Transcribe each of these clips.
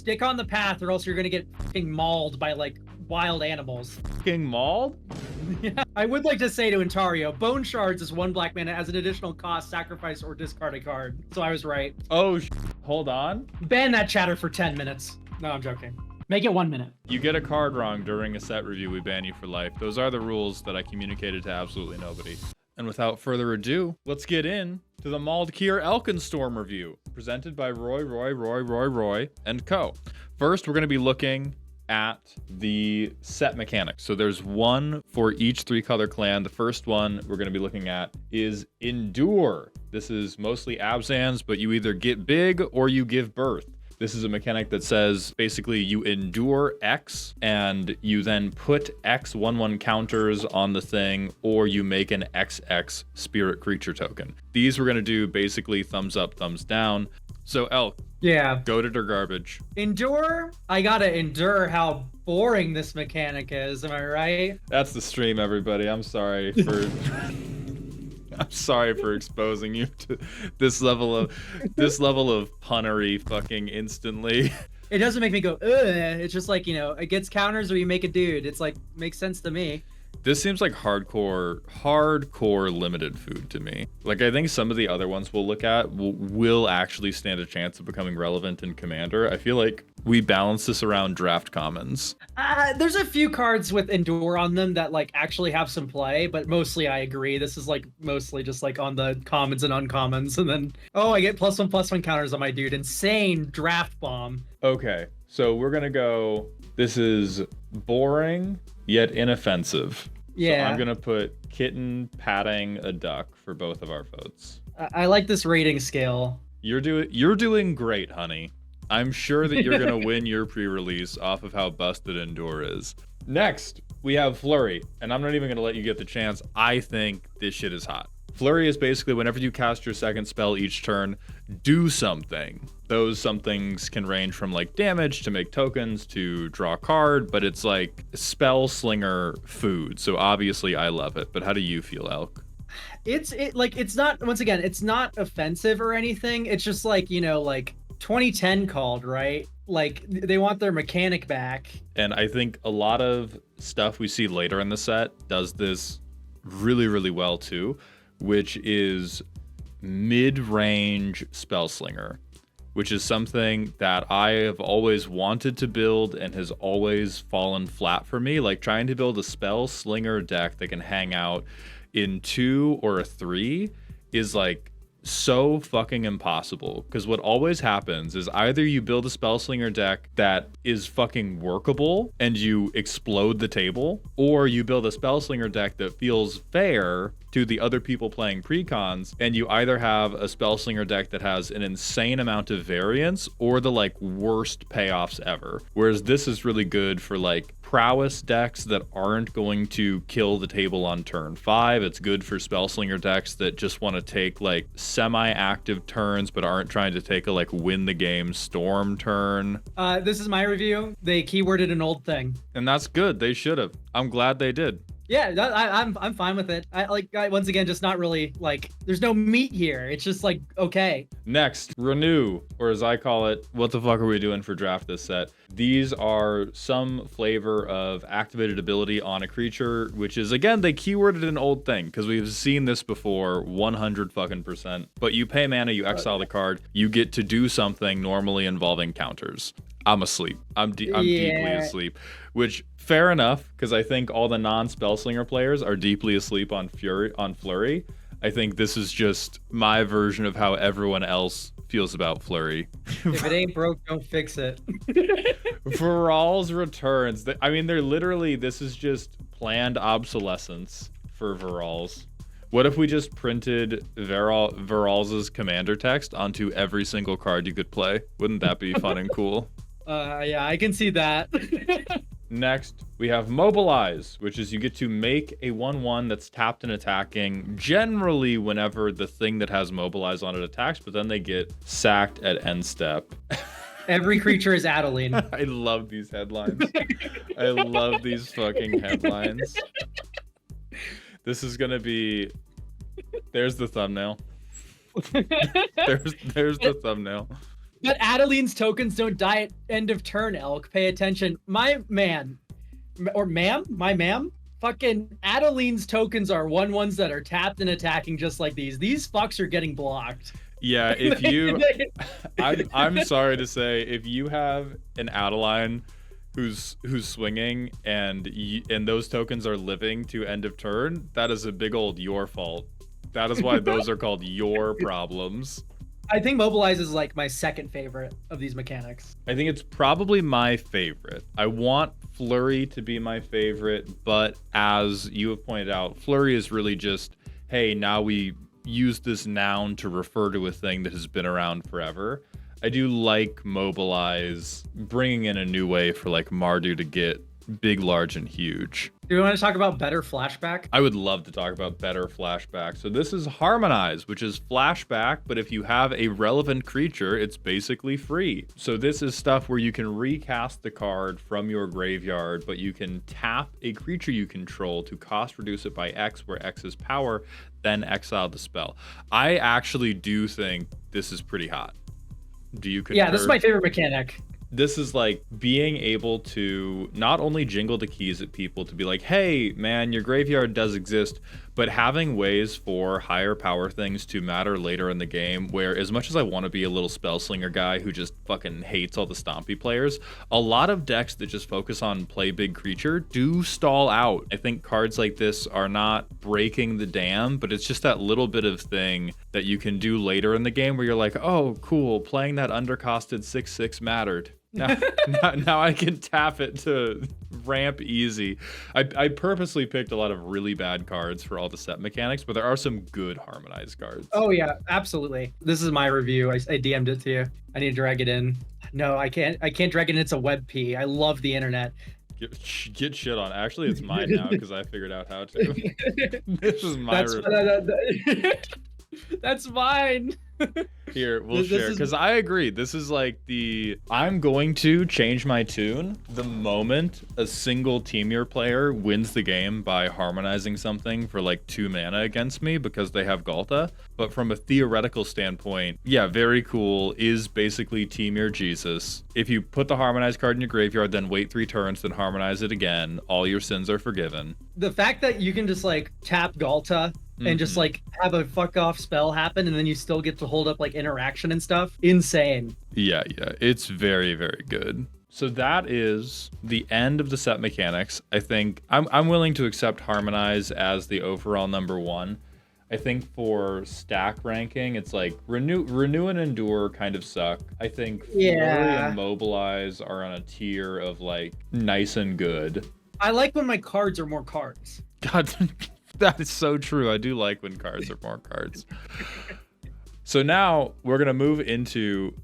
stick on the path, or else you're gonna get fucking mauled by like wild animals. Fucking mauled? Yeah. I would like to say to Ontario, Bone Shards is 1 black mana as an additional cost, sacrifice or discard a card. So I was right. Oh, hold on. Ban that chatter for 10 minutes. No, I'm joking. Make it 1 minute. You get a card wrong during a set review, we ban you for life. Those are the rules that I communicated to absolutely nobody. And without further ado, let's get in to the Tarkir Dragonstorm review, presented by Roy, and Co. First, we're going to be looking at the set mechanics. So there's one for each 3-color clan. The first one we're going to be looking at is Endure. This is mostly Abzans, but you either get big or you give birth. This is a mechanic that says basically you endure X and you then put X 1/1 counters on the thing, or you make an XX spirit creature token. These we're going to do basically thumbs up, thumbs down. So Elk, yeah, goated or garbage? Endure? I gotta endure how boring this mechanic is, am I right? That's the stream, everybody. I'm sorry for I'm sorry for exposing you to this level of punnery fucking instantly. It doesn't make me go, ugh. It's just like, you know, it gets counters or you make a dude. It's like, makes sense to me. This seems like hardcore limited food to me. Like, I think some of the other ones we'll look at will actually stand a chance of becoming relevant in Commander. I feel like we balance this around draft commons. There's a few cards with Endure on them that like actually have some play, but mostly I agree. This is like mostly just like on the commons and uncommons. And then, oh, I get +1/+1 counters on my dude. Insane draft bomb. Okay, so we're gonna go, this is boring yet inoffensive. Yeah. So I'm gonna put kitten patting a duck for both of our votes. I like this rating scale. You're doing great, honey. I'm sure that you're gonna win your pre-release off of how busted Endure is. Next, we have Flurry, and I'm not even gonna let you get the chance. I think this shit is hot. Flurry is basically whenever you cast your second spell each turn, do something. Those somethings can range from like damage to make tokens to draw a card, but it's like spell slinger food. So obviously I love it. But how do you feel, Elk? It's not, once again, it's not offensive or anything. It's just like, you know, like 2010 called, right? Like they want their mechanic back. And I think a lot of stuff we see later in the set does this really, really well too, which is mid-range spell slinger, which is something that I have always wanted to build and has always fallen flat for me. Like trying to build a spell slinger deck that can hang out in 2 or a 3 is like so fucking impossible, because what always happens is either you build a spellslinger deck that is fucking workable and you explode the table, or you build a spellslinger deck that feels fair to the other people playing precons, and you either have a spellslinger deck that has an insane amount of variance or the like worst payoffs ever. Whereas this is really good for like prowess decks that aren't going to kill the table on turn 5. It's good for spellslinger decks that just want to take like semi-active turns but aren't trying to take a like win the game storm turn. This is my review. They keyworded an old thing, and that's good. They should have. I'm glad they did. Yeah, I'm fine with it. Once again, just not really like, there's no meat here. It's just like, okay. Next, renew, or as I call it, what the fuck are we doing for draft this set? These are some flavor of activated ability on a creature, which is, again, they keyworded an old thing because we've seen this before 100%. But you pay mana, you exile the card, you get to do something normally involving counters. I'm asleep. I'm deeply asleep, which fair enough, because I think all the non-spellslinger players are deeply asleep on Flurry. I think this is just my version of how everyone else feels about Flurry. If it ain't broke, don't fix it. Viral's returns. I mean, they're literally, this is just planned obsolescence for Viral's. What if we just printed Viral's commander text onto every single card you could play? Wouldn't that be fun and cool? Yeah, I can see that. Next, we have Mobilize, which is you get to make a 1/1 that's tapped and attacking, generally whenever the thing that has Mobilize on it attacks, but then they get sacked at end step. Every creature is Adeline. I love these headlines. I love these fucking headlines. This is gonna be... There's the thumbnail. There's the thumbnail. But Adeline's tokens don't die at end of turn, Elk. Pay attention. My man, or ma'am, my ma'am, fucking Adeline's tokens are 1/1s that are tapped and attacking just like these. These fucks are getting blocked. Yeah, if you, I'm sorry to say, if you have an Adeline who's swinging and those tokens are living to end of turn, that is a big old your fault. That is why those are called your problems. I think Mobilize is like my second favorite of these mechanics. I think it's probably my favorite. I want Flurry to be my favorite, but as you have pointed out, Flurry is really just, hey, now we use this noun to refer to a thing that has been around forever. I do like Mobilize bringing in a new way for like Mardu to get big, large, and huge. Do you want to talk about better flashback? I would love to talk about better flashback. So this is Harmonize, which is flashback, but if you have a relevant creature, it's basically free. So this is stuff where you can recast the card from your graveyard, but you can tap a creature you control to cost reduce it by X, where X is power, then exile the spell. I actually do think this is pretty hot. Do you concur? Yeah, this is my favorite mechanic. This is like being able to not only jingle the keys at people to be like, hey, man, your graveyard does exist, but having ways for higher power things to matter later in the game, where as much as I want to be a little spell slinger guy who just fucking hates all the stompy players, a lot of decks that just focus on play big creature do stall out. I think cards like this are not breaking the dam, but it's just that little bit of thing that you can do later in the game where you're like, oh, cool, playing that undercosted 6/6 mattered. Now I can tap it to ramp easy. I purposely picked a lot of really bad cards for all the set mechanics, but there are some good Harmonized cards. Oh yeah, absolutely. This is my review. I DM'd it to you. I need to drag it in. No, I can't drag it in. It's a web P. I love the internet. Get shit on. Actually, it's mine now because I figured out how to. This is my review. That's mine. Here, we'll share, because I agree. This is like I'm going to change my tune the moment a single Teemier player wins the game by harmonizing something for like 2 mana against me because they have Galta. But from a theoretical standpoint, yeah, very cool, is basically Teemier Jesus. If you put the harmonized card in your graveyard, then wait 3 turns, then harmonize it again, all your sins are forgiven. The fact that you can just like tap Galta and just like have a fuck off spell happen and then you still get to hold up like interaction and stuff, insane. Yeah, it's very, very good. So that is the end of the set mechanics. I think I'm willing to accept Harmonize as the overall number 1. I think for stack ranking, it's like Renew and Endure kind of suck. I think Flurry and Mobilize are on a tier of like nice and good. I like when my cards are more cards. God, that is so true. I do like when cards are more cards. So now we're going to move into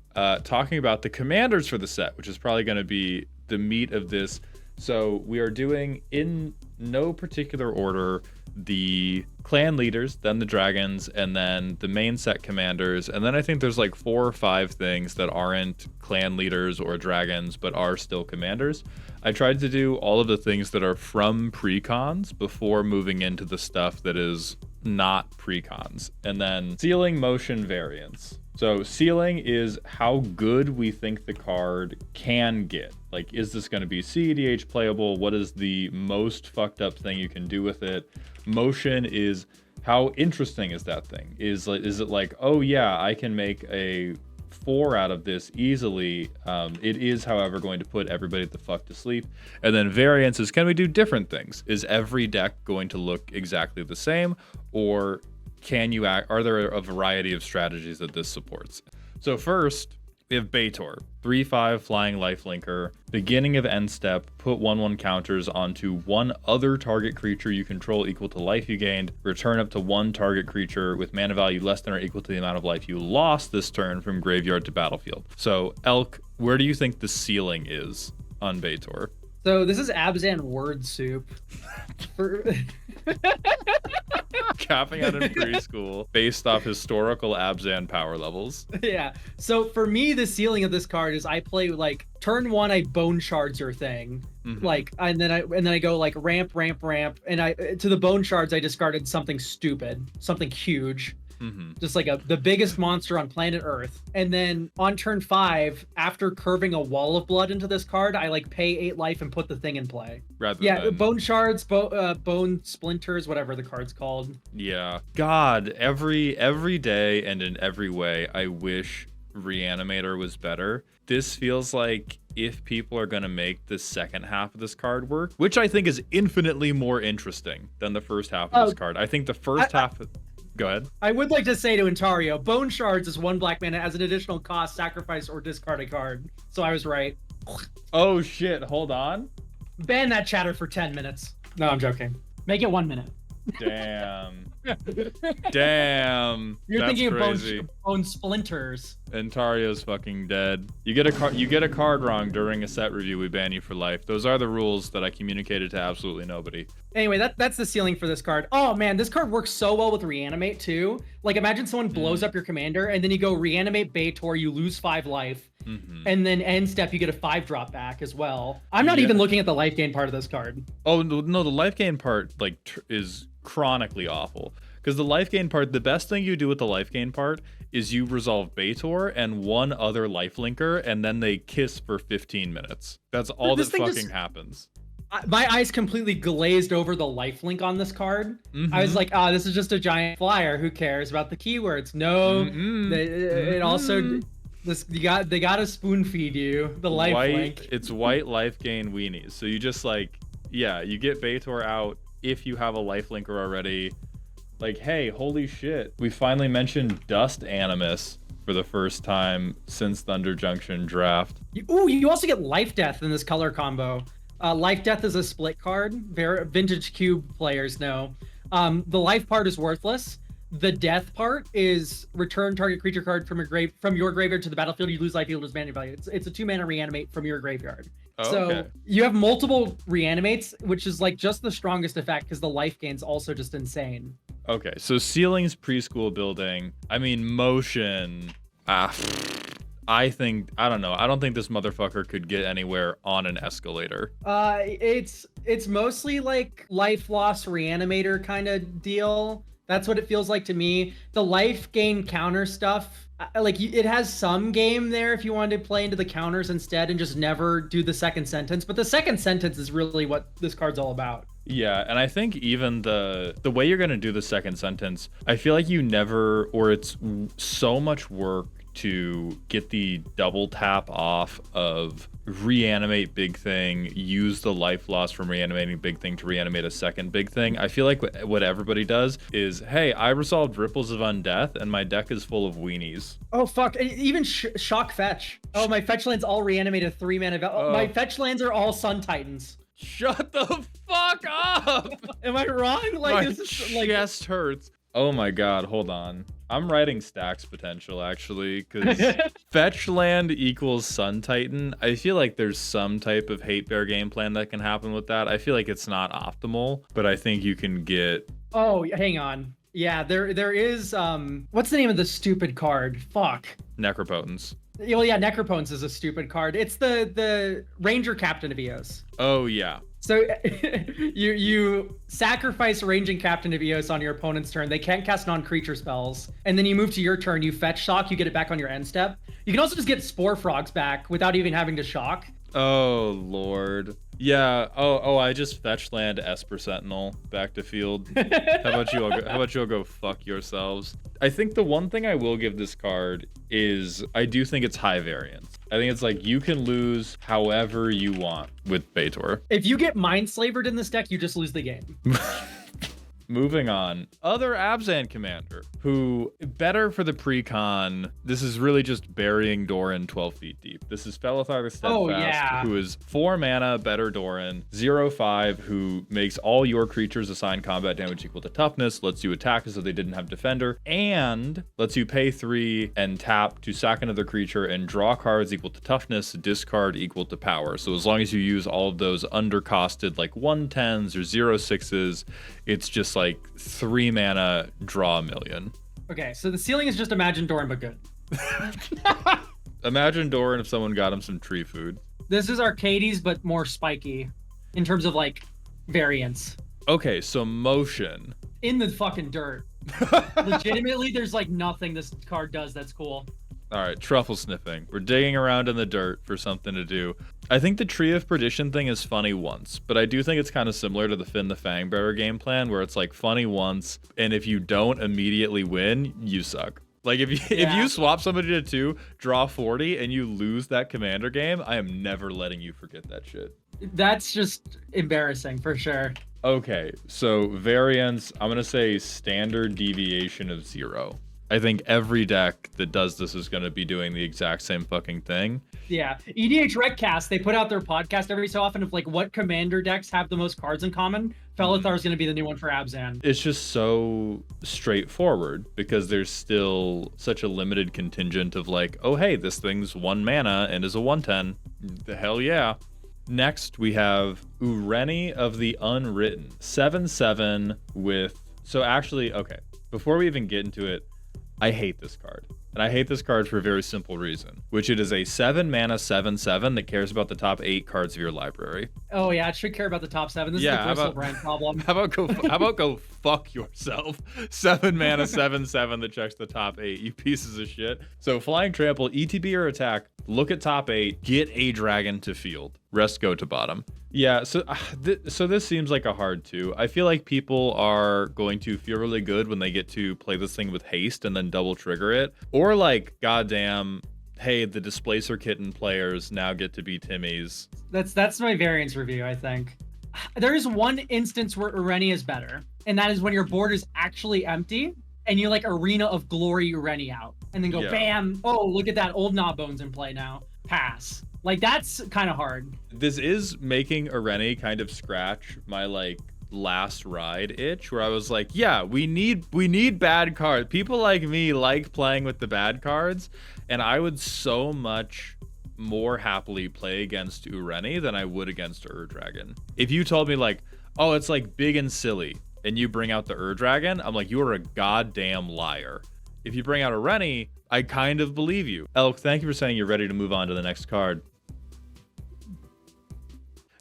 talking about the commanders for the set, which is probably going to be the meat of this. So we are doing, in no particular order, the clan leaders, then the dragons, and then the main set commanders. And then I think there's like 4 or 5 things that aren't clan leaders or dragons, but are still commanders. I tried to do all of the things that are from precons before moving into the stuff that is not precons. And then ceiling motion variants. So ceiling is how good we think the card can get. Like, is this going to be CEDH playable? What is the most fucked up thing you can do with it? Motion is how interesting is that thing? Is it like, oh yeah, I can make a 4 out of this easily. It is, however, going to put everybody the fuck to sleep. And then variance is, can we do different things? Is every deck going to look exactly the same, or are there a variety of strategies that this supports? So first, we have Baitor, 3/5 flying lifelinker. Beginning of end step, put 1/1 counters onto one other target creature you control equal to life you gained. Return up to 1 target creature with mana value less than or equal to the amount of life you lost this turn from graveyard to battlefield. So Elk, where do you think the ceiling is on Baitor? So this is Abzan word soup. Capping out in preschool based off historical Abzan power levels. Yeah. So for me, the ceiling of this card is I play like turn 1, I bone shards your thing. Like, and then I go like ramp, and I to the bone shards I discarded something stupid, something huge. Just like the biggest monster on planet Earth. And then on turn 5, after curving a wall of blood into this card, I like pay 8 life and put the thing in play. Rather than... bone shards, bone splinters, whatever the card's called. Yeah. God, every day and in every way, I wish Reanimator was better. This feels like if people are going to make the second half of this card work, which I think is infinitely more interesting than the first half of this card. I think the first half... Go ahead. I would like to say to Ontario, Bone Shards is 1 black mana as an additional cost, sacrifice, or discard a card. So I was right. Oh shit, hold on. Ban that chatter for 10 minutes. No, I'm joking. Make it 1 minute. Damn. Damn. You're That's thinking crazy. of bone splinters. Ontario's fucking dead. You get a card wrong during a set review, we ban you for life. Those are the rules that I communicated to absolutely nobody. Anyway, that's the ceiling for this card. Oh man, this card works so well with Reanimate too. Like imagine someone blows up your commander and then you go Reanimate Baitor, you lose 5 life. And then end step you get a 5-drop back as well. I'm not even looking at the life gain part of this card. Oh no, the life gain part like is chronically awful. Because the life gain part, the best thing you do with the life gain part is you resolve Baitor and 1 other lifelinker, and then they kiss for 15 minutes. That's all that fucking happens. My eyes completely glazed over the lifelink on this card. I was like, this is just a giant flyer. Who cares about the keywords? No, it also... they gotta spoon feed you the life link. It's white life gain weenies. So you just like, you get Baitor out if you have a life linker already. Like, hey, holy shit, we finally mentioned Dust Animus for the first time since Thunder Junction draft. You also get Life Death in this color combo. Life Death is a split card. Vintage Cube players know. The life part is worthless. The death part is return target creature card from your graveyard to the battlefield. You lose life, you lose mana value. It's a 2-mana reanimate from your graveyard. So you have multiple reanimates, which is like just the strongest effect because the life gain's also just insane. Okay, so ceilings, preschool building. I mean, motion. I don't know. I don't think this motherfucker could get anywhere on an escalator. It's mostly like life loss reanimator kind of deal. That's what it feels like to me. The life gain counter stuff, like it has some game there if you wanted to play into the counters instead and just never do the second sentence. But the second sentence is really what this card's all about. Yeah, and I think even the way you're going to do the second sentence, I feel like you never, or it's so much work to get the double tap off of reanimate big thing, use the life loss from reanimating big thing to reanimate a second big thing. I feel like what everybody does is, hey, I resolved Ripples of Undeath and my deck is full of weenies. Oh fuck, even shock fetch. Oh, my fetch lands all reanimated 3 mana. My fetch lands are all Sun Titans. Shut the fuck up! Am I wrong? Like my this is like chest hurts. Oh my god, hold on. I'm writing stacks potential actually, because fetch land equals Sun Titan. I feel like there's some type of hate bear game plan that can happen with that. I feel like it's not optimal, but I think you can get... Oh, hang on. Yeah, there is, what's the name of the stupid card? Fuck. Necropotence. Well, yeah, Necropotence is a stupid card. It's the Ranger Captain of Eos. Oh, yeah. So you sacrifice Ranging Captain of Eos on your opponent's turn. They can't cast non-creature spells. And then you move to your turn, you fetch shock, you get it back on your end step. You can also just get Spore Frogs back without even having to shock. Oh, Lord. Yeah. Oh, I just fetch land Esper Sentinel back to field. How about you all go fuck yourselves? I think the one thing I will give this card is I do think it's high variance. I think it's like you can lose however you want with Baitor. If you get Mind Slavered in this deck, you just lose the game. Moving on. Other Abzan commander who, better for the pre-con, this is really just burying Doran 12 feet deep. This is Felithar the Steadfast, who is 4 mana, better Doran, 0/5, who makes all your creatures assign combat damage equal to toughness, lets you attack as though they didn't have defender, and lets you pay 3 and tap to sack another creature and draw cards equal to toughness, discard equal to power. So as long as you use all of those undercosted like 1/10s or 0/6s, it's just like 3 mana, draw a million. Okay, so the ceiling is just Imagine Doran, but good. Imagine Doran if someone got him some tree food. This is Arcades, but more spiky in terms of like variance. Okay, so motion. In the fucking dirt. Legitimately, there's like nothing this card does that's cool. All right, truffle sniffing. We're digging around in the dirt for something to do. I think the Tree of Perdition thing is funny once, but I do think it's kind of similar to the Finn the Fangbearer game plan, where it's like funny once, and if you don't immediately win, you suck. Like if you swap somebody to 2, draw 40, and you lose that commander game, I am never letting you forget that shit. That's just embarrassing for sure. Okay, so variance, I'm gonna say standard deviation of 0. I think every deck that does this is going to be doing the exact same fucking thing. Yeah. EDH Recast, they put out their podcast every so often of like what commander decks have the most cards in common. Felithar is going to be the new one for Abzan. It's just so straightforward because there's still such a limited contingent of like, oh, hey, this thing's 1 mana and is a 1/10. The hell yeah. Next, we have Ureni of the Unwritten. 7/7 with... So actually, okay, before we even get into it, I hate this card. And I hate this card for a very simple reason, which it is a 7 mana 7/7 that cares about the top 8 cards of your library. Oh yeah, it should care about the top 7. This is the Bristol brand problem. How about go fuck yourself? 7 mana 7/7 that checks the top 8, you pieces of shit. So flying trample, ETB or attack, look at top 8, get a dragon to field. Rest go to bottom. Yeah, so this seems like a hard 2. I feel like people are going to feel really good when they get to play this thing with haste and then double trigger it. Or like, goddamn, hey, the Displacer Kitten players now get to be Timmy's. That's my variance review, I think. There is one instance where Ureni is better, and that is when your board is actually empty and you like Arena of Glory Ureni out. And then go bam, oh, look at that, old Gnawbones in play now. Pass. Like, that's kind of hard. This is making Ureni kind of scratch my, like, last ride itch, where I was like, yeah, we need bad cards. People like me like playing with the bad cards, and I would so much more happily play against Ureni than I would against Ur-Dragon. If you told me, like, oh, it's, like, big and silly, and you bring out the Ur-Dragon, I'm like, you are a goddamn liar. If you bring out Ureni, I kind of believe you. Elk, thank you for saying you're ready to move on to the next card.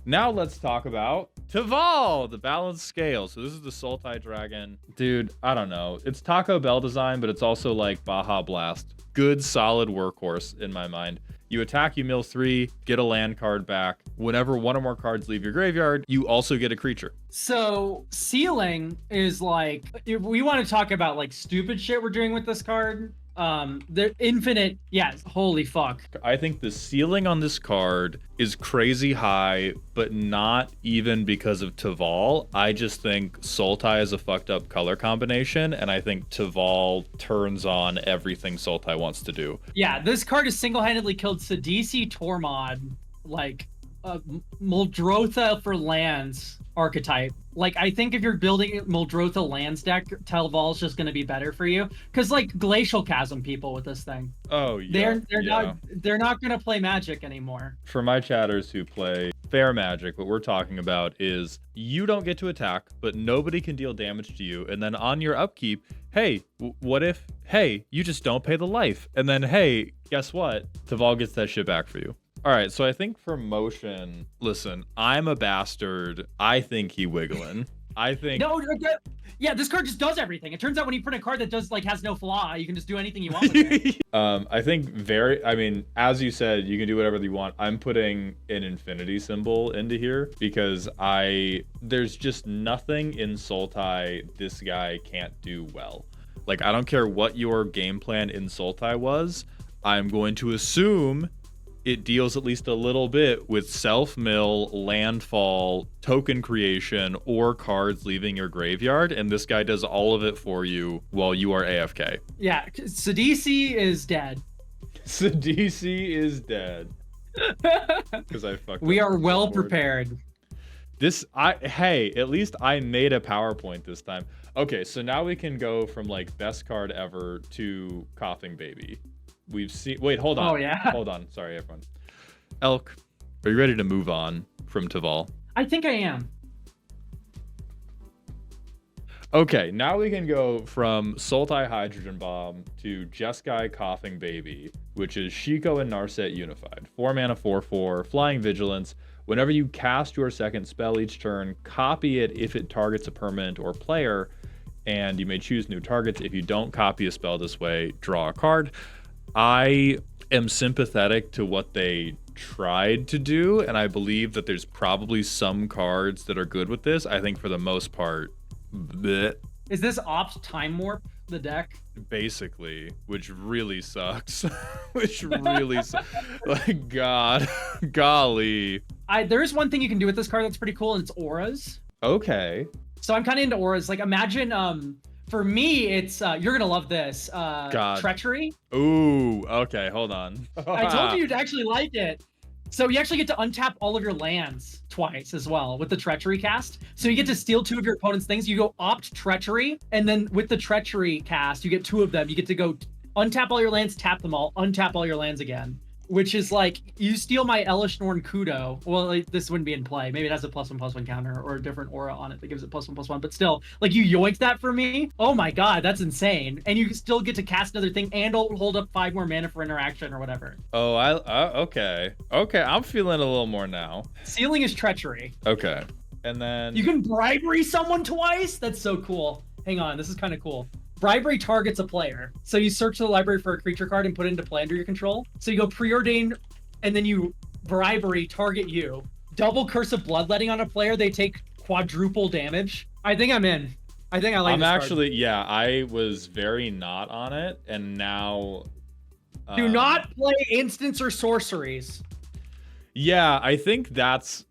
Now let's talk about Taval, the balanced scale. So this is the Sultai Dragon. Dude, I don't know. It's Taco Bell design, but it's also like Baja Blast. Good, solid workhorse in my mind. You attack, you mill 3, get a land card back. Whenever 1 or more cards leave your graveyard, you also get a creature. So sealing is like, if we want to talk about like stupid shit we're doing with this card. The infinite, yes, holy fuck. I think the ceiling on this card is crazy high, but not even because of Taval. I just think Sultai is a fucked up color combination, and I think Taval turns on everything Sultai wants to do. Yeah, this card has single-handedly killed Sidisi Tormod, like Muldrotha for lands archetype. Like, I think if you're building Muldrotha lands deck, Taval's just going to be better for you. Because, like, Glacial Chasm people with this thing. Oh, yeah. They're not going to play Magic anymore. For my chatters who play fair Magic, what we're talking about is you don't get to attack, but nobody can deal damage to you. And then on your upkeep, hey, what if, hey, you just don't pay the life? And then, hey, guess what? Taval gets that shit back for you. All right, so I think for motion, listen, I'm a bastard. I think he wiggling. I think... No, yeah, this card just does everything. It turns out when you print a card that does like has no flaw, you can just do anything you want with it. I think as you said, you can do whatever you want. I'm putting an infinity symbol into here because there's just nothing in Sultai this guy can't do well. Like, I don't care what your game plan in Sultai was. I'm going to assume it deals at least a little bit with self-mill, landfall, token creation, or cards leaving your graveyard, and this guy does all of it for you while you are AFK. Yeah, Sidisi is dead. Sidisi is dead. Because I fucked up. We are well prepared. Hey, at least I made a PowerPoint this time. Okay, so now we can go from like best card ever to Coughing Baby. We've seen... Wait, hold on. Oh, yeah. Hold on. Sorry, everyone. Elk, are you ready to move on from Taval? I think I am. Okay, now we can go from Sultai Hydrogen Bomb to Jeskai Coughing Baby, which is Shiko and Narset unified. 4 mana, 4/4, Flying Vigilance. Whenever you cast your second spell each turn, copy it if it targets a permanent or player, and you may choose new targets. If you don't copy a spell this way, draw a card. I am sympathetic to what they tried to do, and I believe that there's probably some cards that are good with this. I think for the most part, bleh, Is this opt time warp the deck? basically, which really sucks. Which really like God, golly. There is one thing you can do with this card that's pretty cool, and it's auras. Okay. So I'm kind of into auras. Like imagine, for me, it's you're gonna love this. God. Treachery. Ooh, okay, hold on. I told you you'd actually like it. So you actually get to untap all of your lands twice as well with the Treachery cast. So you get to steal 2 of your opponent's things. You go opt Treachery, and then with the Treachery cast, you get 2 of them. You get to go untap all your lands, tap them all, untap all your lands again. Which is like, you steal my Elishnorn Kudo. Well, like, this wouldn't be in play. Maybe it has a +1/+1 counter or a different aura on it that gives it +1/+1. But still, like, you yoinked that for me. Oh my god, that's insane. And you still get to cast another thing and hold up 5 more mana for interaction or whatever. Oh, okay. Okay, I'm feeling a little more now. Sealing is Treachery. Okay. And then You can bribery someone twice? That's so cool. Hang on, this is kind of cool. Bribery targets a player. So you search the library for a creature card and put it into play under your control. So you go preordain, and then you bribery target you. Double Curse of Bloodletting on a player, they take quadruple damage. I think I'm in. I think I like I'm this card. actually, yeah, I was very not on it, and now... Do not play instants or sorceries. Yeah, I think that's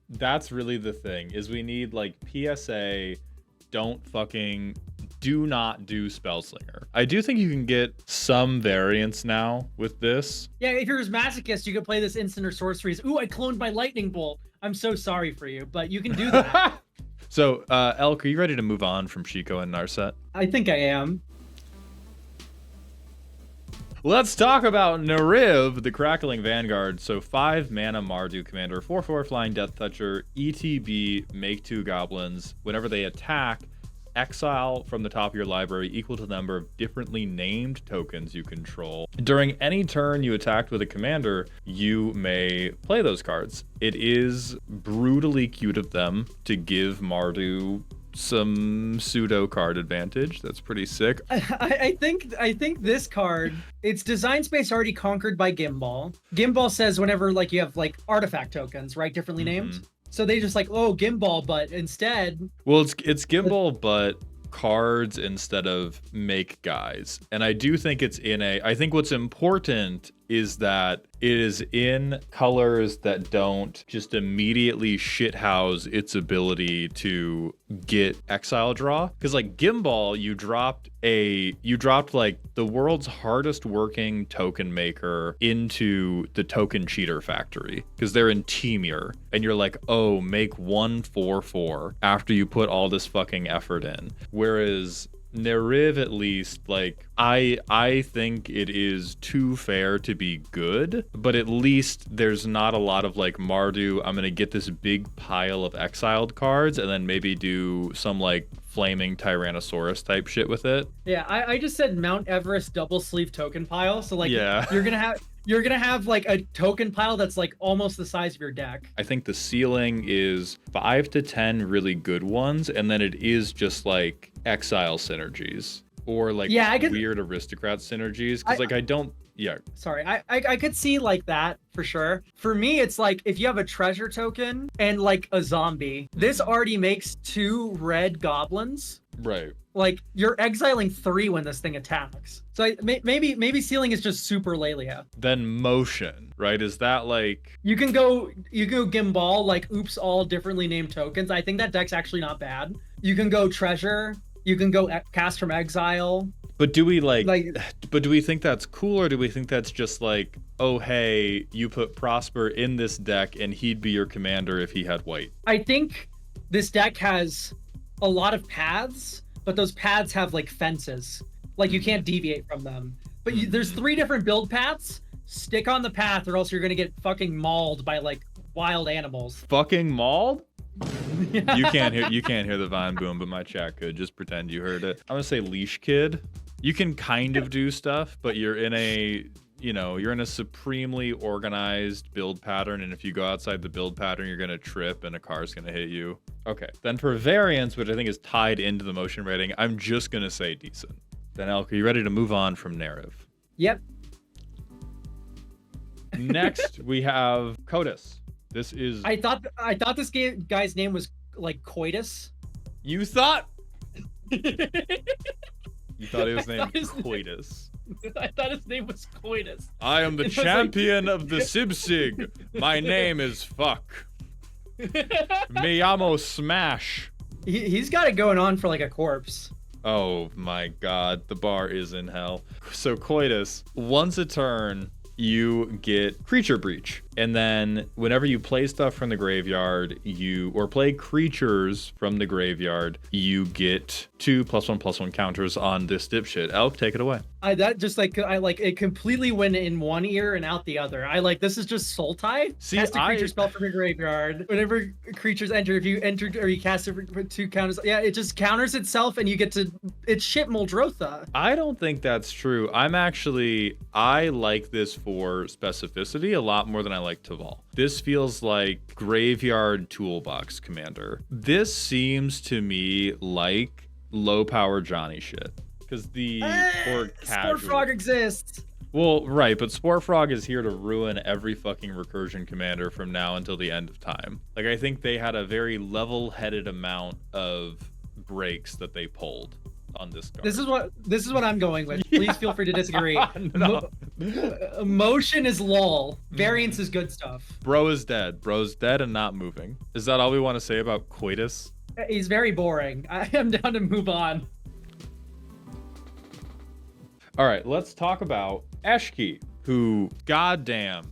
really the thing, is we need, like, PSA, do not do Spellslinger. I do think you can get some variance now with this. Yeah, if you're a masochist, you can play this instant or sorceries. Ooh, I cloned my lightning bolt. I'm so sorry for you, but you can do that. So, Elk, are you ready to move on from Shiko and Narset? I think I am. Let's talk about Nariv, the Crackling Vanguard. So 5 mana Mardu commander, 4/4 flying Death Toucher, ETB, make 2 goblins. Whenever they attack, exile from the top of your library equal to the number of differently named tokens you control. During any turn you attacked with a commander, you may play those cards. It is brutally cute of them to give Mardu some pseudo card advantage. That's pretty sick. I think this card, its design space already conquered by Gimbal. Gimbal says whenever like you have like artifact tokens, right, differently named. So they just like, oh, Gimbal, but instead, well, it's Gimbal, but cards instead of make guys. And I do think it's I think what's important is that it is in colors that don't just immediately shithouse its ability to get exile draw. Because like Gimbal, you dropped like the world's hardest working token maker into the token cheater factory because they're in Temur, and you're like, oh, make 1/4/4 after you put all this fucking effort in. Whereas Nariv, at least, like I think it is too fair to be good, but at least there's not a lot of like Mardu, I'm gonna get this big pile of exiled cards and then maybe do some like flaming Tyrannosaurus type shit with it. Yeah, I just said Mount Everest double sleeve token pile. So like, yeah, you're gonna have like a token pile that's like almost the size of your deck. I think the ceiling is 5 to 10 really good ones, and then it is just like exile synergies or like weird aristocrat synergies. Because like I don't. Yeah. Sorry, I could see like that for sure. For me, it's like if you have a treasure token and like a zombie, this already makes 2 red goblins. Right. Like you're exiling 3 when this thing attacks. So maybe ceiling is just super Lelia. Then motion, right? Is that like you can go Gimbal, like oops all differently named tokens. I think that deck's actually not bad. You can go treasure. You can go cast from exile. But do we but do we think that's cool, or do we think that's just like, oh hey, you put Prosper in this deck and he'd be your commander if he had white? I think this deck has a lot of paths, but those paths have like fences. Like you can't deviate from them. But there's 3 different build paths. Stick on the path or else you're gonna get fucking mauled by like wild animals. Fucking mauled? You can't hear the Vine boom, but my chat could. Just pretend you heard it. I'm gonna say Leash Kid. You can kind of do stuff, but you're in a you know, you're in a supremely organized build pattern, and if you go outside the build pattern, you're gonna trip and a car's gonna hit you. Okay, then for variance, which I think is tied into the motion rating, I'm just gonna say decent. Then Elk, are you ready to move on from narrative? Yep. Next, we have Codus. This is... I thought this guy's name was like Coitus. You thought? You thought his name was Coitus. I thought his name was Coitus. I am the champion of the Sibsig. My name is Fuck. Me llamo Smash. He's got it going on for like a corpse. Oh my god, the bar is in hell. So Coitus, once a turn, you get Creature Breach. And then whenever you play stuff from the graveyard, or play creatures from the graveyard, you get 2 +1/+1 counters on this dipshit. Elk, take it away. I it completely went in one ear and out the other. This is just Sultai. See, cast a creature spell from your graveyard. Whenever creatures enter, if you enter or you cast it for 2 counters, yeah, it just counters itself and you get to, it's shit Muldrotha. I don't think that's true. I like this for specificity a lot more than I like Taval. This feels like Graveyard Toolbox Commander. This seems to me like low power Johnny shit. Because or casual. Spore Frog exists. Well, right, but Spore Frog is here to ruin every fucking recursion commander from now until the end of time. Like, I think they had a very level-headed amount of breaks that they pulled on this card. This is what I'm going with. Please feel free to disagree. No. Motion is lol. Variance is good stuff. Bro is dead. Bro's dead and not moving. Is that all we want to say about Coitus? He's very boring. I am down to move on. All right, let's talk about Eshki, who, goddamn,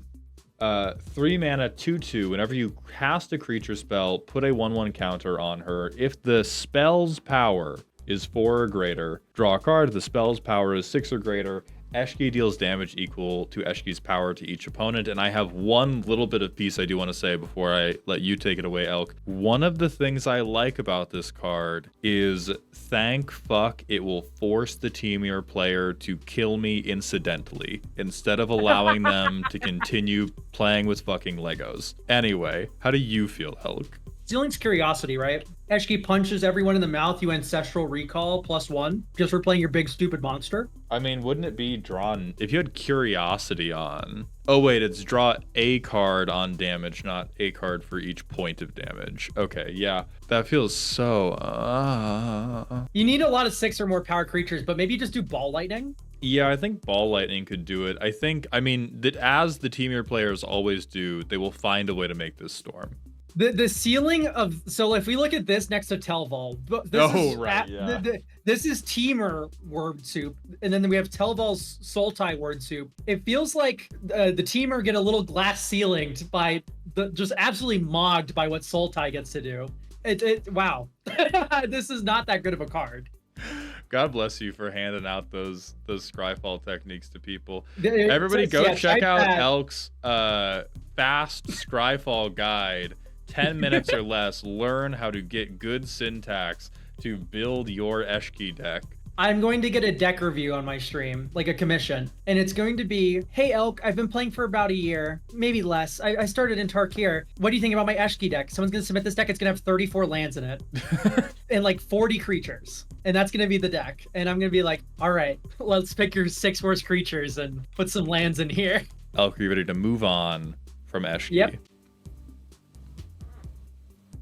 3 mana, 2/2. Whenever you cast a creature spell, put a 1/1 counter on her. If the spell's power is 4 or greater, draw a card. The spell's power is 6 or greater. Eshki deals damage equal to Eshki's power to each opponent. And I have one little bit of piece I do want to say before I let you take it away, Elk. One of the things I like about this card is, thank fuck, it will force the Temur player to kill me incidentally instead of allowing them to continue playing with fucking Legos. Anyway, how do you feel, Elk? Stealing's Curiosity, right? Eshki punches everyone in the mouth, you Ancestral Recall +1, just for playing your big stupid monster. I mean, wouldn't it be drawn... If you had Curiosity on... Oh, wait, it's draw a card on damage, not a card for each point of damage. Okay, yeah. That feels so... You need a lot of 6 or more power creatures, but maybe just do Ball Lightning? Yeah, I think Ball Lightning could do it. I mean, that as the Temur players always do, they will find a way to make this storm. The ceiling of, so if we look at this next to Telval, this is Temur Word Soup, and then we have Telval's Sultai Word Soup. It feels like the Temur get a little glass ceilinged by just absolutely mogged by what Sultai gets to do. Wow, this is not that good of a card. God bless you for handing out those Scryfall techniques to people. Everybody go check out Elk's fast Scryfall guide. 10 minutes or less, learn how to get good syntax to build your Eshki deck. I'm going to get a deck review on my stream, like a commission, and it's going to be, hey Elk, I've been playing for about a year, maybe less. I started in Tarkir. What do you think about my Eshki deck? Someone's going to submit this deck. It's going to have 34 lands in it and like 40 creatures, and that's going to be the deck. And I'm going to be like, all right, let's pick your 6 worst creatures and put some lands in here. Elk, are you ready to move on from Eshki? Yep.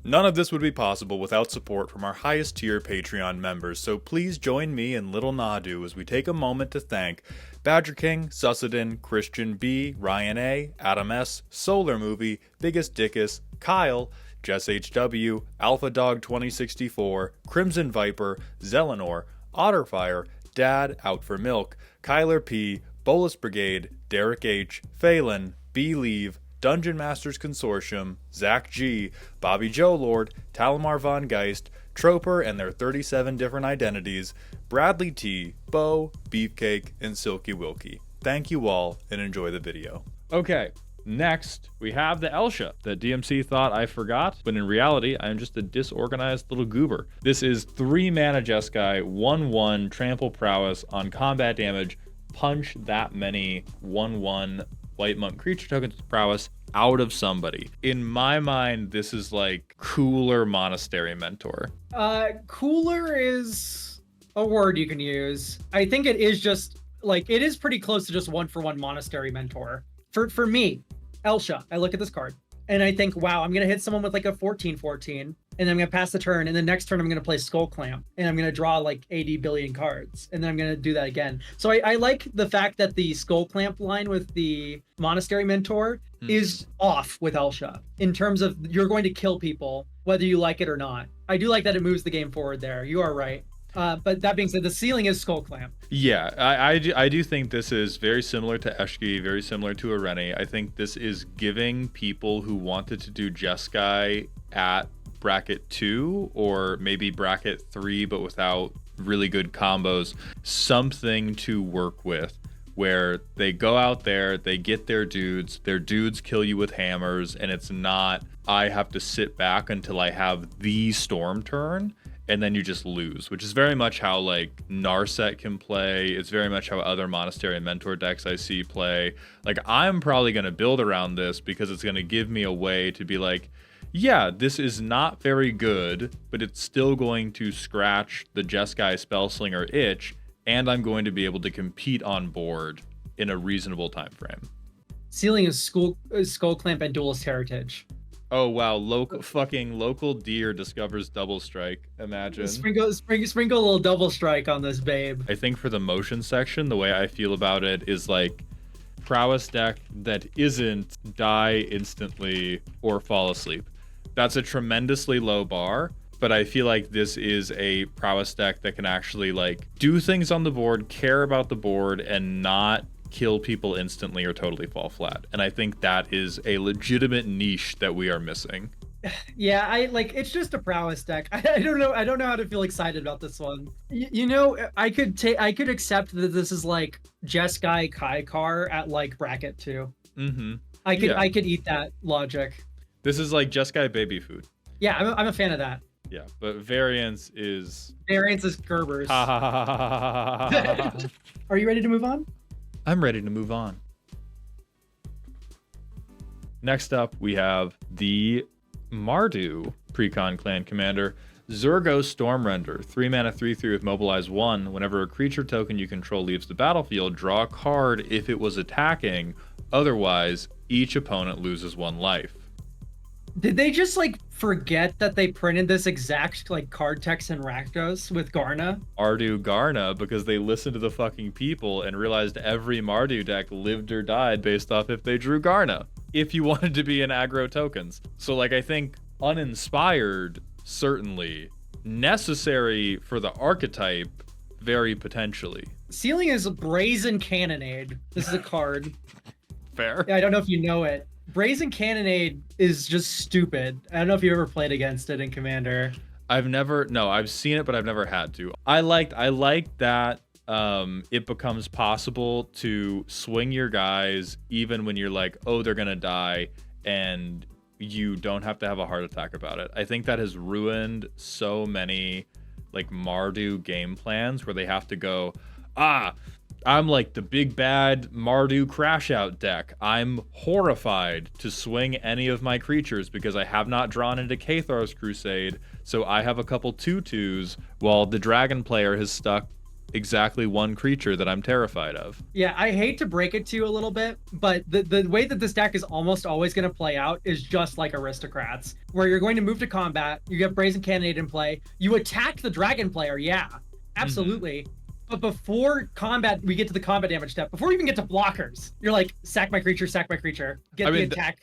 None of this would be possible without support from our highest tier Patreon members, so please join me and Little Nadu as we take a moment to thank Badger King, Sussedin, Christian B, Ryan A, Adam S, Solar Movie, Biggest Dickus, Kyle, Jess HW, Alpha Dog 2064, Crimson Viper, Zelenor, Otterfire, Dad Out for Milk, Kyler P, Bolus Brigade, Derek H, Phelan, B Leave, Dungeon Masters Consortium, Zach G, Bobby Joe Lord, Talamar Von Geist, Troper and their 37 different identities, Bradley T, Bo, Beefcake, and Silky Wilkie. Thank you all, and enjoy the video. Okay, next we have the Elsha that DMC thought I forgot, but in reality, I am just a disorganized little goober. This is 3 mana Jeskai, 1/1, Trample Prowess on combat damage. punch that many 1/1 white monk creature tokens with prowess out of somebody. In my mind, this is like cooler Monastery Mentor. Cooler is a word you can use. I think it is just like, it is pretty close to just 1-for-1 Monastery Mentor. For me, Elsha, I look at this card and I think, wow, I'm gonna hit someone with like a 14/14, and then I'm gonna pass the turn, and the next turn I'm gonna play Skull Clamp, and I'm gonna draw like 80 billion cards, and then I'm gonna do that again. So I like the fact that the Skull Clamp line with the Monastery Mentor is off with Elsha in terms of you're going to kill people whether you like it or not. I do like that it moves the game forward there. You are right. But that being said, the ceiling is Skull Clamp. Yeah, I do think this is very similar to Eshki, very similar to Areni. I think this is giving people who wanted to do Jeskai at bracket 2 or maybe bracket 3 but without really good combos something to work with, where they go out there, they get their dudes kill you with hammers, and it's not I have to sit back until I have the storm turn and then you just lose, which is very much how like Narset can play. It's very much how other Monastery and Mentor decks I see play. Like, I'm probably going to build around this because it's going to give me a way to be like, yeah, this is not very good, but it's still going to scratch the Jeskai Spellslinger itch, and I'm going to be able to compete on board in a reasonable time frame. Ceiling is Skull Clamp and Duelist Heritage. Oh wow, local deer discovers double strike. Imagine. Sprinkle a little double strike on this babe. I think for the motion section, the way I feel about it is like prowess deck that isn't die instantly or fall asleep. That's a tremendously low bar, but I feel like this is a prowess deck that can actually like do things on the board, care about the board, and not kill people instantly or totally fall flat. And I think that is a legitimate niche that we are missing. Yeah, I like, it's just a prowess deck. I don't know how to feel excited about this one. You know, I could accept that this is like Jeskai Kaikar at like bracket 2. Mm-hmm. I could eat that logic. This is like Jeskai baby food. Yeah, I'm a fan of that. Yeah, but variance is Gerber's. Are you ready to move on? I'm ready to move on. Next up, we have the Mardu Precon Clan Commander, Zurgo Stormrender. 3 mana, 3/3 with Mobilize 1. Whenever a creature token you control leaves the battlefield, draw a card if it was attacking. Otherwise, each opponent loses 1 life. Did they just like forget that they printed this exact like card text in Rakdos with Garna? Mardu Garna, because they listened to the fucking people and realized every Mardu deck lived or died based off if they drew Garna, if you wanted to be in aggro tokens. So like, I think uninspired, certainly. Necessary for the archetype, very potentially. Ceiling is Brazen Cannonade. This is a card. Fair. I don't know if you know it. Brazen Cannonade is just stupid. I don't know if you ever played against it in Commander. I've seen it, but I've never had to. I like that it becomes possible to swing your guys even when you're like, oh, they're gonna die, and you don't have to have a heart attack about it. I think that has ruined so many like Mardu game plans where they have to go, I'm like the big bad Mardu crash out deck. I'm horrified to swing any of my creatures because I have not drawn into Kathar's Crusade, so I have a couple 2/2s while the dragon player has stuck exactly 1 creature that I'm terrified of. Yeah, I hate to break it to you a little bit, but the way that this deck is almost always going to play out is just like Aristocrats, where you're going to move to combat, you get Brazen Cannonade in play, you attack the dragon player, yeah, absolutely. Mm-hmm. But before combat, we get to the combat damage step. Before we even get to blockers, you're like, sack my creature, get the attack.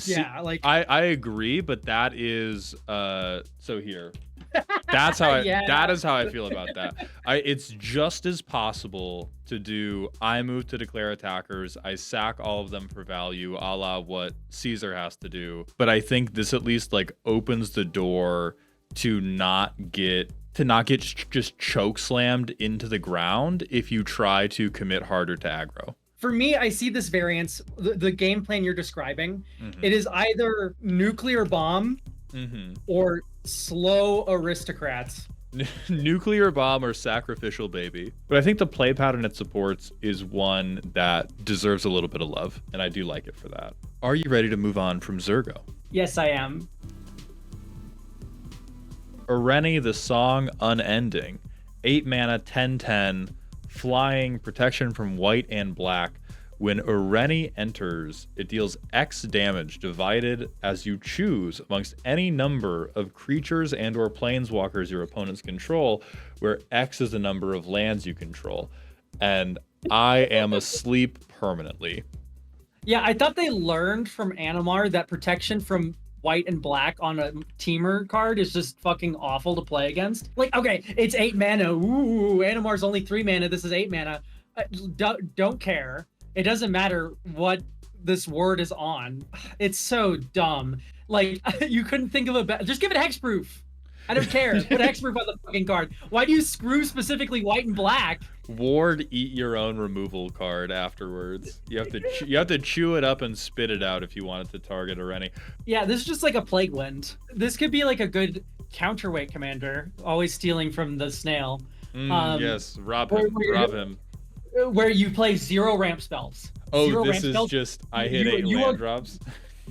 Yeah, like I agree, but that is so here. That's how that is how I feel about that. It's just as possible to do I move to declare attackers, I sack all of them for value, a la what Caesar has to do. But I think this at least like opens the door to not get just choke slammed into the ground if you try to commit harder to aggro. For me, I see this variance, the game plan you're describing. Mm-hmm. It is either nuclear bomb or slow Aristocrats. Nuclear bomb or sacrificial baby. But I think the play pattern it supports is one that deserves a little bit of love, and I do like it for that. Are you ready to move on from Zergo? Yes, I am. Areni, the Song Unending. 8 mana, 10/10, flying, protection from white and black. When Areni enters, it deals X damage divided as you choose amongst any number of creatures and or planeswalkers your opponents control, where X is the number of lands you control. And I am asleep permanently. Yeah, I thought they learned from Animar that protection from white and black on a teamer card is just fucking awful to play against. Like, okay, it's 8 mana. Ooh, Animar's only 3 mana. This is 8 mana. Don't care. It doesn't matter what this word is on. It's so dumb. Like, you couldn't think of a just give it hexproof. I don't care. Put hexproof on the fucking card. Why do you screw specifically white and black? Ward, eat your own removal card afterwards. You have to chew it up and spit it out if you want it to target Areni. Yeah, this is just like a plague wind. This could be like a good counterweight commander, always stealing from the snail. Yes, rob him. Where you play 0 ramp spells. Oh, Zero this ramp is spells. just I hit 8 land drops.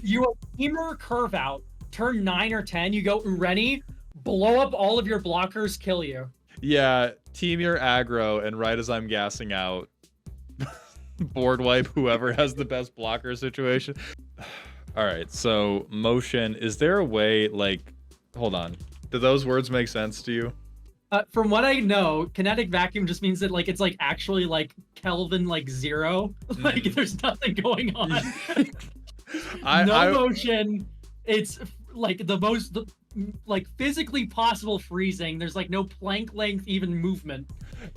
You teamer curve out, turn 9 or 10, you go Ureni, blow up all of your blockers, kill you. Yeah, team your aggro, and right as I'm gassing out, board wipe whoever has the best blocker situation. All right, so motion. Is there a way, like, hold on. Do those words make sense to you? From what I know, kinetic vacuum just means that like it's like actually like Kelvin like 0. Like there's nothing going on. Motion. It's like the most like physically possible freezing. There's like no plank length even movement.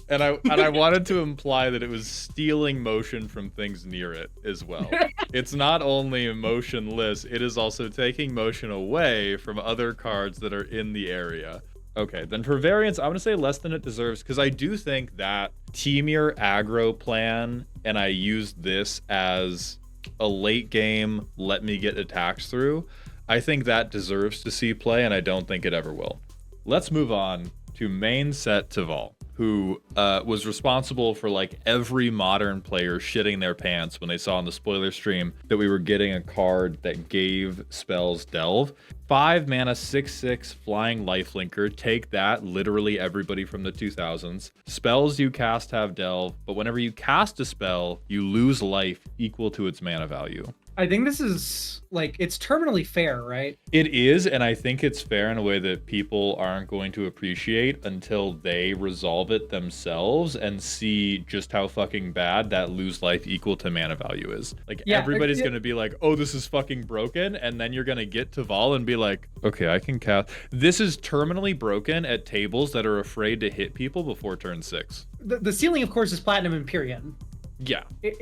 And I wanted to imply that it was stealing motion from things near it as well. It's not only motionless, it is also taking motion away from other cards that are in the area. Okay, then for variance, I'm going to say less than it deserves, because I do think that team your aggro plan, and I used this as a late game, let me get attacks through, I think that deserves to see play, and I don't think it ever will. Let's move on to main set Taval, who was responsible for like every modern player shitting their pants when they saw on the spoiler stream that we were getting a card that gave spells delve. 5 mana, 6/6 flying lifelinker. Take that, literally everybody from the 2000s. Spells you cast have delve, but whenever you cast a spell, you lose life equal to its mana value. I think this is like, it's terminally fair, right? It is, and I think it's fair in a way that people aren't going to appreciate until they resolve it themselves and see just how fucking bad that lose life equal to mana value is. Like, yeah, everybody's going to be like, oh, this is fucking broken, and then you're going to get to Vol and be like, okay, I can cast. This is terminally broken at tables that are afraid to hit people before turn 6. The ceiling, of course, is Platinum Empyrean. Yeah.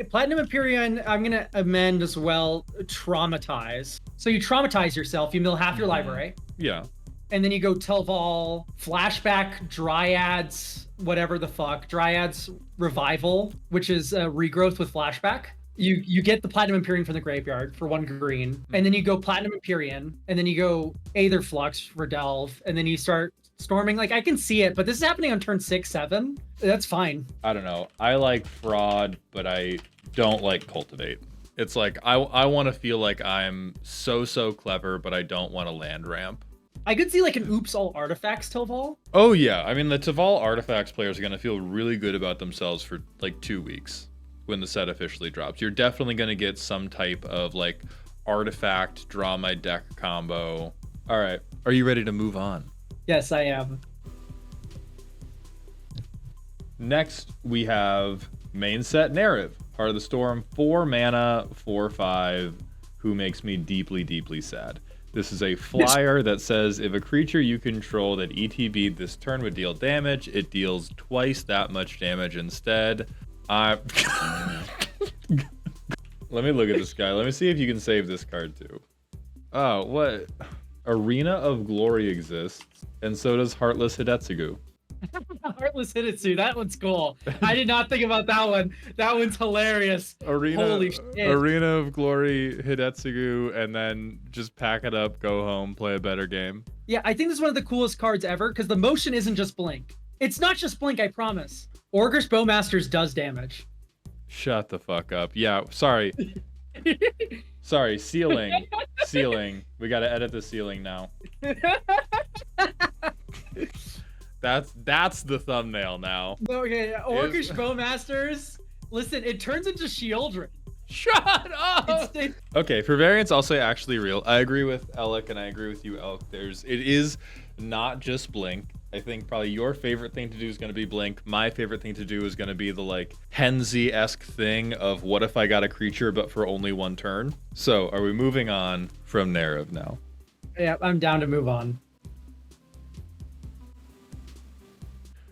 Platinum Empyrean, I'm going to amend as well, traumatize. So you traumatize yourself, you mill half your library. Yeah. And then you go Telval, flashback, Dryads, whatever the fuck. Dryads Revival, which is regrowth with flashback. You get the Platinum Empyrean from the graveyard for 1 green. And then you go Platinum Empyrean. And then you go Aetherflux for Delve. And then you start storming. Like, I can see it, but this is happening on turn 6, 7. That's fine. I don't know. I like Fraud, but I don't like Cultivate. It's like, I want to feel like I'm so clever, but I don't want to land ramp. I could see like an oops all artifacts Telval. Oh yeah, I mean the Taval artifacts players are going to feel really good about themselves for like 2 weeks when the set officially drops. You're definitely going to get some type of like artifact, draw my deck combo. All right, are you ready to move on? Yes, I am. Next, we have main set Narrative. Heart of the Storm, 4 mana, 4/5, who makes me deeply sad. This is a flyer that says if a creature you control that ETB'd this turn would deal damage, it deals twice that much damage instead. Let me look at this guy. Let me see if you can save this card too. Oh, what? Arena of Glory exists, and so does Heartless Hidetsugu. Heartless Hitotsu. That one's cool. I did not think about that one. That one's hilarious. Holy shit. Arena of Glory Hidetsugu, and then just pack it up, go home, play a better game. Yeah, I think this is one of the coolest cards ever because the motion isn't just blink. It's not just blink, I promise. Orcish Bowmasters does damage. Shut the fuck up. Yeah, sorry. Sorry, ceiling. Ceiling. We gotta edit the ceiling now. That's the thumbnail now. Okay, Orcish Bowmasters. Listen, it turns into Shieldred. Shut up! Okay, for variants, I'll say actually real. I agree with Alec, and I agree with you, Elk. It is not just blink. I think probably your favorite thing to do is going to be blink. My favorite thing to do is going to be the like Henzi-esque thing of what if I got a creature but for only one turn. So are we moving on from narrative now? Yeah, I'm down to move on.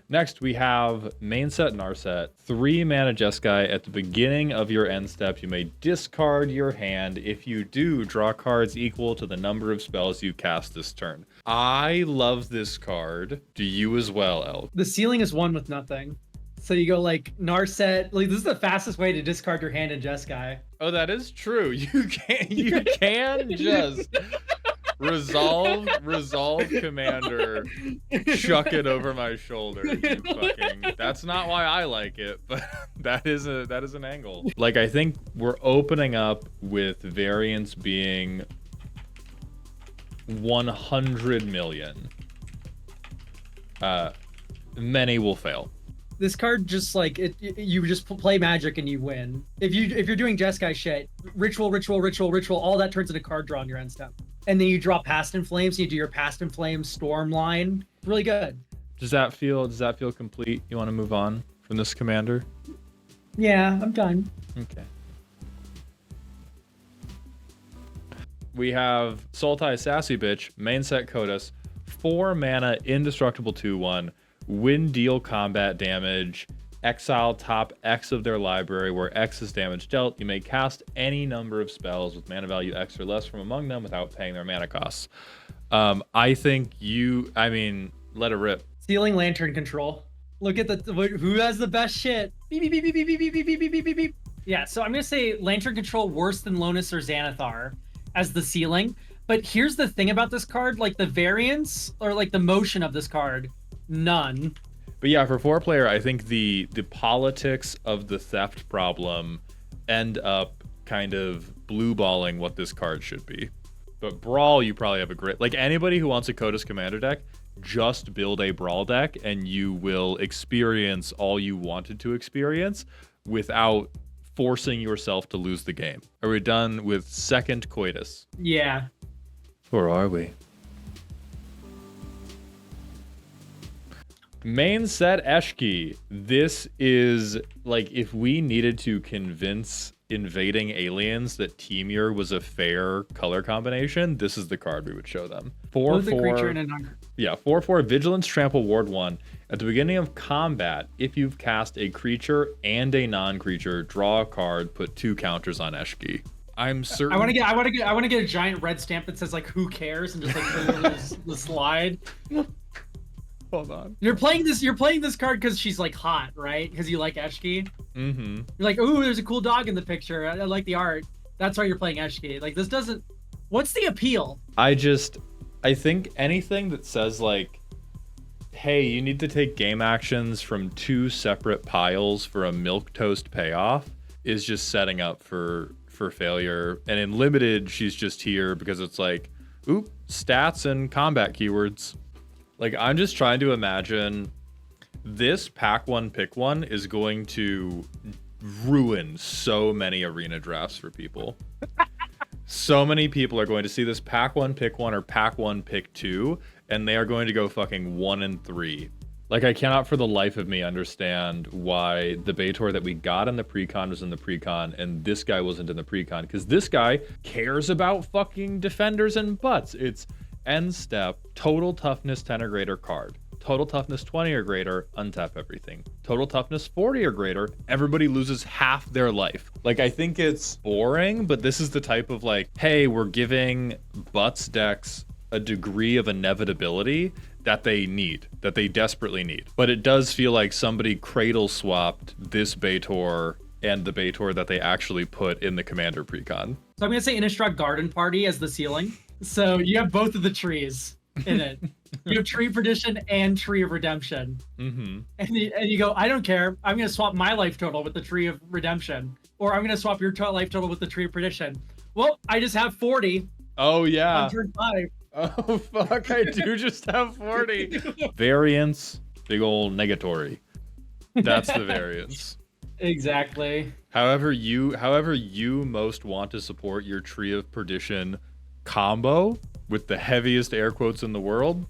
Next, we have main set Narset. 3 mana Jeskai. At the beginning of your end step, you may discard your hand. If you do, draw cards equal to the number of spells you cast this turn. I love this card. Do you as well, Elk? The ceiling is 1 with nothing. So you go like Narset. Like this is the fastest way to discard your hand in Jeskai. Oh, that is true. You can just resolve commander, chuck it over my shoulder. That's not why I like it, but that is an angle. Like I think we're opening up with variants being 100 million. Many will fail. This card just like you just play Magic and you win. If you're doing Jeskai shit, ritual, all that turns into card draw on your end step. And then you draw Past in Flames, and you do your Past in Flames storm line. Really good. Does that feel complete? You want to move on from this commander? Yeah, I'm done. Okay. We have Sultai Sassy Bitch, main set Kodas, 4 mana, indestructible 2/1, win deal combat damage, exile top X of their library where X is damage dealt. You may cast any number of spells with mana value X or less from among them without paying their mana costs. I think let it rip. Stealing Lantern Control. Look at who has the best shit. Beep, beep, beep, beep, beep, beep, beep, beep, beep, beep, beep. Yeah, so I'm going to say Lantern Control worse than Lonis or Xanathar as the ceiling. But here's the thing about this card, like the variance or like the motion of this card, none. But yeah, for 4-player, I think the politics of the theft problem end up kind of blue balling what this card should be. But Brawl, you probably have a great... Like, anybody who wants a Kodas Commander deck, just build a Brawl deck, and you will experience all you wanted to experience without forcing yourself to lose the game. Are we done with second Coitus? Yeah. Or are we? Main set Eshki. This is like if we needed to convince invading aliens that Temur was a fair color combination, this is the card we would show them. 4/4. Yeah, 4/4 Vigilance Trample Ward 1. At the beginning of combat, if you've cast a creature and a non-creature, draw a card, put 2 counters on Eshki. I'm certain. I want to get a giant red stamp that says like "Who cares" and just like put it over the slide. Hold on. You're playing this card because she's like hot, right? Because you like Eshki. Mm-hmm. You're like, ooh, there's a cool dog in the picture. I like the art. That's why you're playing Eshki. Like this doesn't. What's the appeal? I think anything that says like, hey, you need to take game actions from 2 separate piles for a milquetoast payoff is just setting up for failure. And in limited, she's just here because it's like, oop, stats and combat keywords. Like, I'm just trying to imagine this pack 1 pick 1 is going to ruin so many arena drafts for people. So many people are going to see this pack 1 pick 1 or pack 1 pick 2, and they are going to go fucking 1 and 3. Like, I cannot for the life of me understand why the Baitor that we got in the precon was in the precon and this guy wasn't in the precon, because this guy cares about fucking defenders and butts. It's end step, total toughness 10 or greater card. Total toughness 20 or greater, untap everything. Total toughness 40 or greater, everybody loses half their life. Like, I think it's boring, but this is the type of like, hey, we're giving butts decks a degree of inevitability that they need, that they desperately need. But it does feel like somebody cradle swapped this Baitor and the Baitor that they actually put in the Commander precon. So I'm going to say Innistrad Garden Party as the ceiling. So you have both of the trees in it. You have Tree of Perdition and Tree of Redemption. Mm-hmm. And you go, I don't care. I'm going to swap my life total with the Tree of Redemption. Or I'm going to swap your life total with the Tree of Perdition. Well, I just have 40 Oh, yeah. on turn 5. Oh, fuck, I do just have 40. Variance, big old negatory. That's the variance. Exactly. However you most want to support your Tree of Perdition combo with the heaviest air quotes in the world,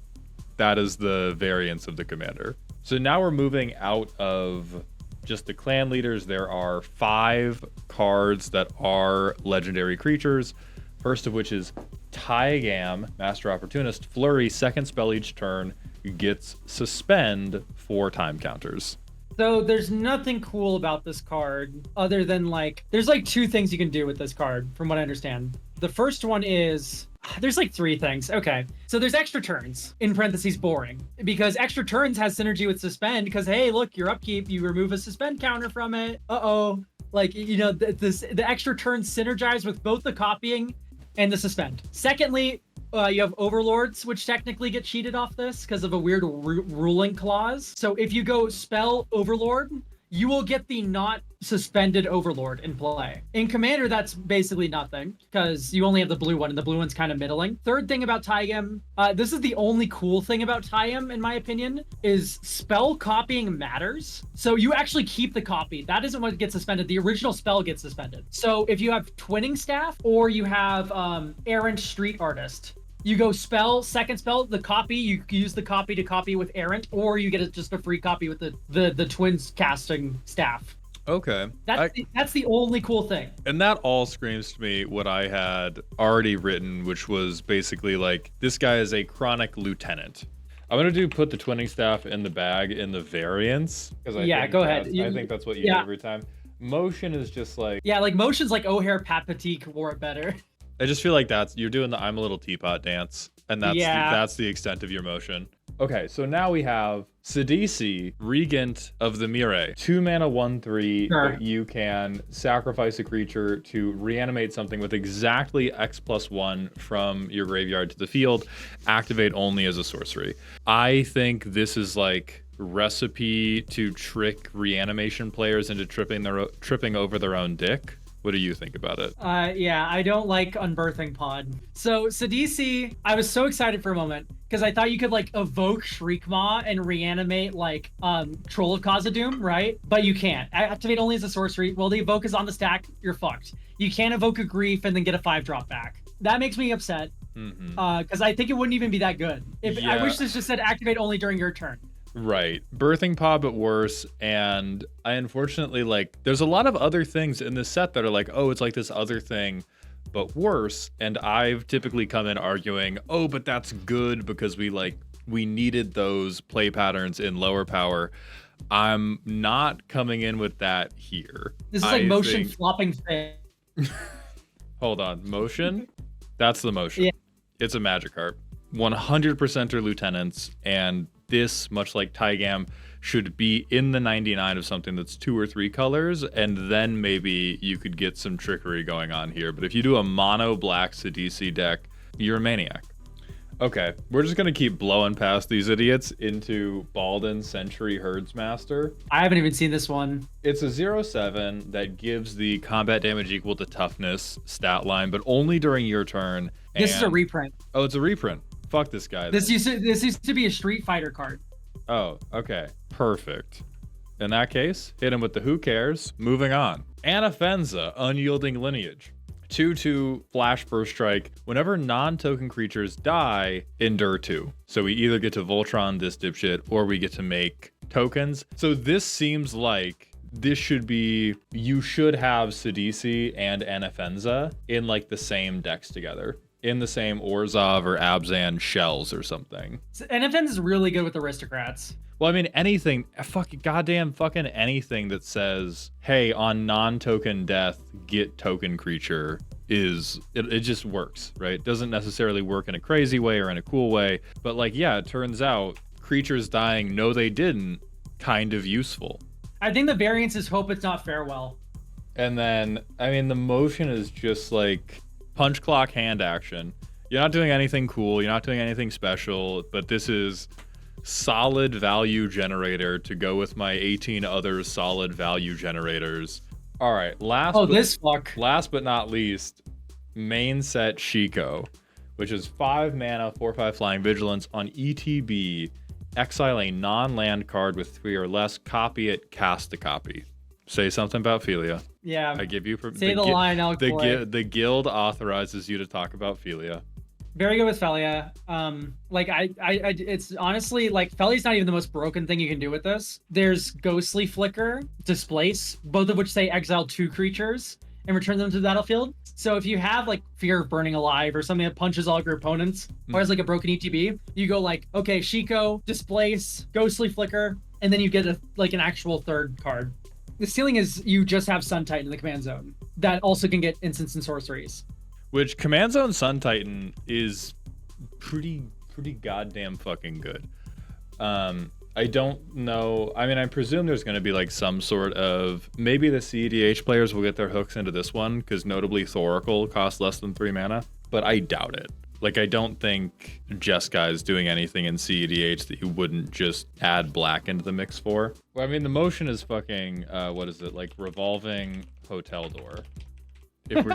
that is the variance of the commander. So now we're moving out of just the clan leaders. There are 5 cards that are legendary creatures. First of which is Taigam, Master Opportunist. Flurry, second spell each turn, gets suspend 4 time counters. So there's nothing cool about this card other than like, there's like 2 things you can do with this card from what I understand. The first one is, there's like 3 things. Okay. So there's extra turns, in parentheses boring, because extra turns has synergy with suspend because, hey, look, your upkeep, you remove a suspend counter from it. Uh-oh. Like, you know, the extra turns synergize with both the copying and the suspend. Secondly, you have overlords, which technically get cheated off this because of a weird ruling clause. So if you go spell overlord, you will get the not suspended overlord in play. In commander, that's basically nothing because you only have the blue one, and the blue one's kind of middling. Third thing about Taigam, this is the only cool thing about Taigam, in my opinion, is spell copying matters. So you actually keep the copy. That isn't what gets suspended. The original spell gets suspended. So if you have Twinning Staff or you have Errant Street Artist, you go spell, second spell, the copy, you use the copy to copy with Errant, or you get just a free copy with the Twins casting staff. Okay. That's the only cool thing. And that all screams to me what I had already written, which was basically like, this guy is a chronic lieutenant. I'm going to put the Twinning Staff in the bag in the variance. Go ahead. I think that's what you do every time. Motion is just like... Yeah, like motion's like O'Hare Papatique wore it better. I just feel like you're doing the I'm a little teapot dance, and that's the extent of your motion. Okay, so now we have Sidisi, Regent of the Mire. 2 mana, 1/3. Sure. You can sacrifice a creature to reanimate something with exactly X+1 from your graveyard to the field. Activate only as a sorcery. I think this is like recipe to trick reanimation players into tripping over their own dick. What do you think about it? Yeah, I don't like Unbirthing Pod. So Sidisi, I was so excited for a moment because I thought you could like evoke Shriekmaw and reanimate like Troll of Khazad-dûm, right? But you can't. Activate only as a sorcery. Well, the evoke is on the stack. You're fucked. You can't evoke a Grief and then get a 5-drop back. That makes me upset because I think it wouldn't even be that good. I wish this just said activate only during your turn. Right. Birthing Pod, but worse. And I unfortunately, like, there's a lot of other things in this set that are like, oh, it's like this other thing, but worse. And I've typically come in arguing, oh, but that's good because we needed those play patterns in lower power. I'm not coming in with that here. This is like motion flopping thing. Hold on. Motion? That's the motion. Yeah. It's a Magic Harp. 100% are lieutenants, and this, much like Taigam, should be in the 99 of something that's 2 or 3 colors, and then maybe you could get some trickery going on here. But if you do a mono black Sidisi deck, you're a maniac. Okay, we're just going to keep blowing past these idiots into Baldin Century Herdsmaster. I haven't even seen this one. It's a 0/7 that gives the combat damage equal to toughness stat line, but only during your turn. This is a reprint. Oh, it's a reprint. Fuck this guy. This used to be a Street Fighter card. Oh, okay. Perfect. In that case, hit him with the who cares. Moving on. Anafenza, Unyielding Lineage. 2/2 flash burst strike. Whenever non-token creatures die, endure 2. So we either get to Voltron this dipshit, or we get to make tokens. So this seems like this should be, you should have Sidisi and Anafenza in like the same decks together. In the same Orzhov or Abzan shells or something. Anafenza is really good with aristocrats. Well, I mean, anything, goddamn fucking anything that says, hey, on non-token death, get token creature it just works, right? It doesn't necessarily work in a crazy way or in a cool way, but like, yeah, it turns out creatures dying, no they didn't, kind of useful. I think the variance is hope it's not farewell. And then, I mean, the motion is just like punch clock hand action. You're not doing anything cool, you're not doing anything special, but this is solid value generator to go with my 18 other solid value generators. All right, last but not least, main set Shiko, which is 5 mana, 4/5 flying vigilance on ETB. Exile a non-land card with 3 or less, copy it, cast a copy. Say something about Philia. Yeah. I give you Say the line, Elk Boy. The guild authorizes you to talk about Philia. Very good with Felia. Like it's honestly like Felia's not even the most broken thing you can do with this. There's Ghostly Flicker, Displace, both of which say exile 2 creatures and return them to the battlefield. So if you have like Fear of Burning Alive or something that punches all of your opponents, or has like a broken ETB, you go like, okay, Shiko, Displace, Ghostly Flicker, and then you get an actual third card. The ceiling is you just have Sun Titan in the command zone that also can get instants and sorceries. Which Command Zone Sun Titan is pretty goddamn fucking good. I don't know. I mean, I presume there's going to be like some sort of, maybe the CEDH players will get their hooks into this one because notably Thoracle costs less than 3 mana, but I doubt it. Like, I don't think Jeskai is doing anything in CEDH that you wouldn't just add black into the mix for. Well, I mean, the motion is fucking, what is it, like revolving hotel door. If we're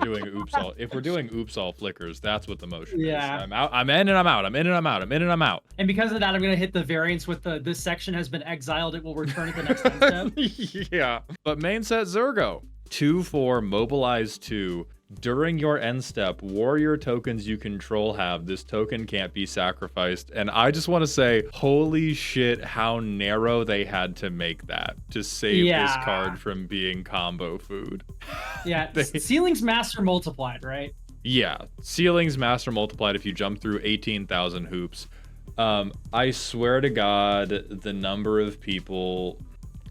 doing oops all flickers, that's what the motion is. I'm out, I'm in and I'm out, I'm in and I'm out, I'm in and I'm out. And because of that, I'm gonna hit the variance with this section has been exiled, it will return at the next time step. Yeah. But main set Zergo. 2/4 mobilize 2. During your end step, warrior tokens you control have. This token can't be sacrificed. And I just want to say, holy shit, how narrow they had to make that to save this card from being combo food. Yeah, Ceiling's Master multiplied, right? Yeah, Ceiling's Master multiplied if you jump through 18,000 hoops. I swear to God, the number of people...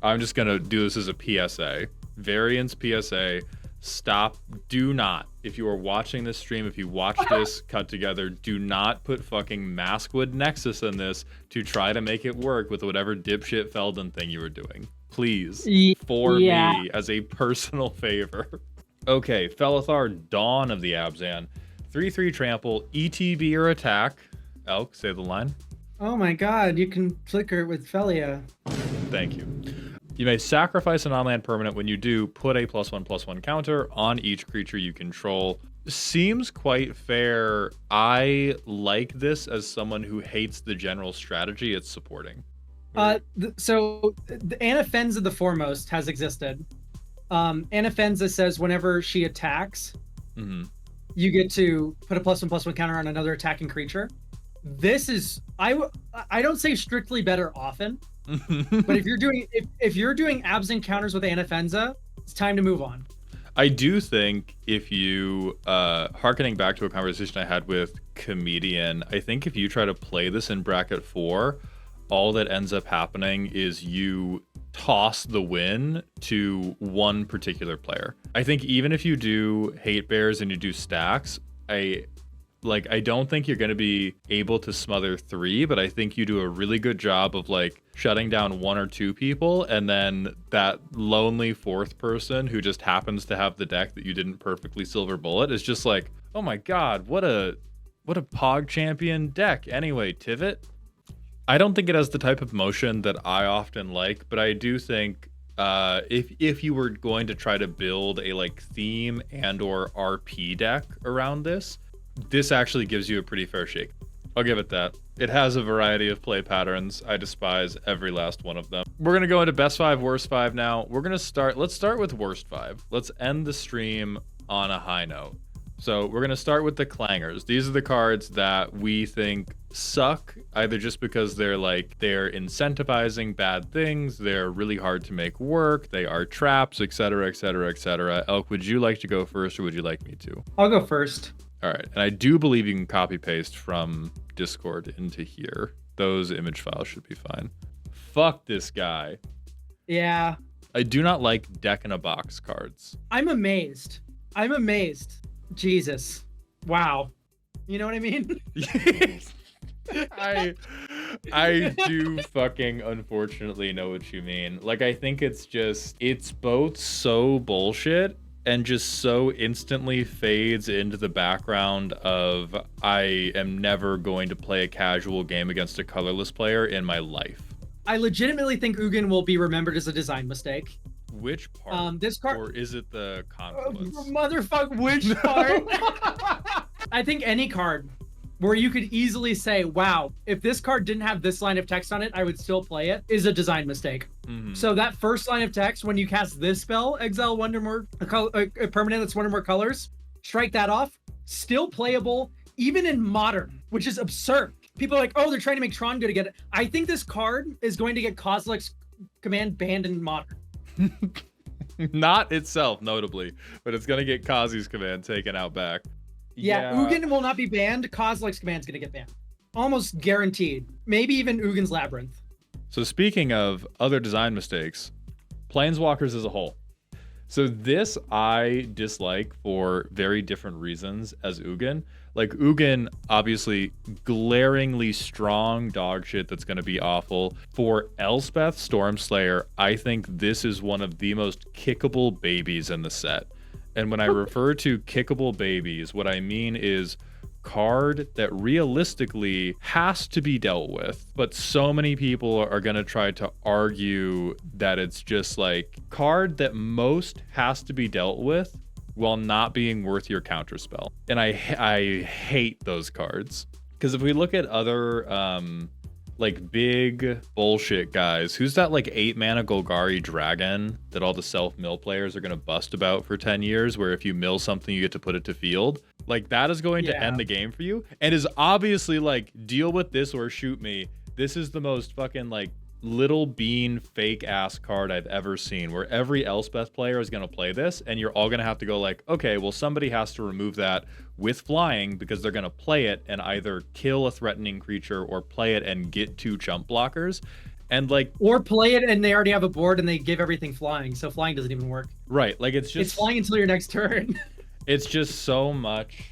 I'm just going to do this as a PSA. Variance PSA. Stop. Do not. If you are watching this stream, if you watch this cut together, do not put fucking Maskwood Nexus in this to try to make it work with whatever dipshit Feldon thing you were doing. Please. For me, as a personal favor. Okay, Felithar, Dawn of the Abzan. 3/3 trample, ETB or attack. Elk, say the line. Oh my god, you can flicker it with Felia. Thank you. You may sacrifice an on-land permanent. When you do, put a +1/+1 counter on each creature you control. Seems quite fair. I like this as someone who hates the general strategy it's supporting. So the Anafenza the Foremost has existed. Anafenza says whenever she attacks, you get to put a +1/+1 counter on another attacking creature. This is I don't say strictly better often. But if you're doing Abzan counters with Anafenza, it's time to move on. I do think if you harkening back to a conversation I had with Comedian, I think if you try to play this in bracket 4, all that ends up happening is you toss the win to one particular player. I think even if you do hate bears and you do stacks, I don't think you're going to be able to smother 3, but I think you do a really good job of like shutting down 1 or 2 people, and then that lonely 4th person who just happens to have the deck that you didn't perfectly silver bullet is just like, oh my god, what a Pog champion deck. Anyway, Tivit. I don't think it has the type of motion that I often like, but I do think if you were going to try to build a like theme and or RP deck around this actually gives you a pretty fair shake. I'll give it that. It has a variety of play patterns. I despise every last one of them. We're going to go into best 5, worst 5 now. Let's start with worst 5. Let's end the stream on a high note. So we're going to start with the clangers. These are the cards that we think suck, either just because they're incentivizing bad things, they're really hard to make work, they are traps, etc., etc., etc. Elk, would you like to go first or would you like me to? I'll go first. All right, and I do believe you can copy paste from Discord into here. Those image files should be fine. Fuck this guy. Yeah. I do not like deck in a box cards. I'm amazed. Jesus. Wow. You know what I mean? I do fucking unfortunately know what you mean. Like, I think it's both so bullshit and just so instantly fades into the background of I am never going to play a casual game against a colorless player in my life. I legitimately think Ugin will be remembered as a design mistake. Which part? This card, or is it the confluence? motherfucker, which part? I think any card where you could easily say, wow, if this card didn't have this line of text on it, I would still play it, is a design mistake. Mm-hmm. So that first line of text, when you cast this spell, exile one or more, a permanent that's one or more colors, strike that off, still playable, even in modern, which is absurd. People are like, oh, they're trying to make Tron good again. I think this card is going to get Kozilek's command banned in modern. Not itself, notably, but it's gonna get Kazi's command taken out back. Yeah, Ugin will not be banned. Kozilek's command's gonna get banned. Almost guaranteed. Maybe even Ugin's Labyrinth. So speaking of other design mistakes, Planeswalkers as a whole. So this I dislike for very different reasons as Ugin. Like, Ugin, obviously glaringly strong dog shit that's going to be awful. For Elspeth Stormslayer, I think this is one of the most kickable babies in the set. And when I refer to kickable babies, what I mean is card that realistically has to be dealt with, but so many people are going to try to argue that it's just like card that most has to be dealt with while not being worth your counterspell. And I hate those cards, because if we look at other like big bullshit guys, who's that like 8-mana Golgari dragon that all the self-mill players are going to bust about for 10 years, where if you mill something you get to put it to field? Like, that is going to end the game for you, and is obviously like, deal with this or shoot me. This is the most fucking like little bean fake ass card I've ever seen, where every Elspeth player is going to play this, and you're all going to have to go like, okay, well, somebody has to remove that with flying, because they're going to play it and either kill a threatening creature or play it and get 2 jump blockers. And like, or play it and they already have a board and they give everything flying, so flying doesn't even work. Right, like it's flying until your next turn. It's just so much.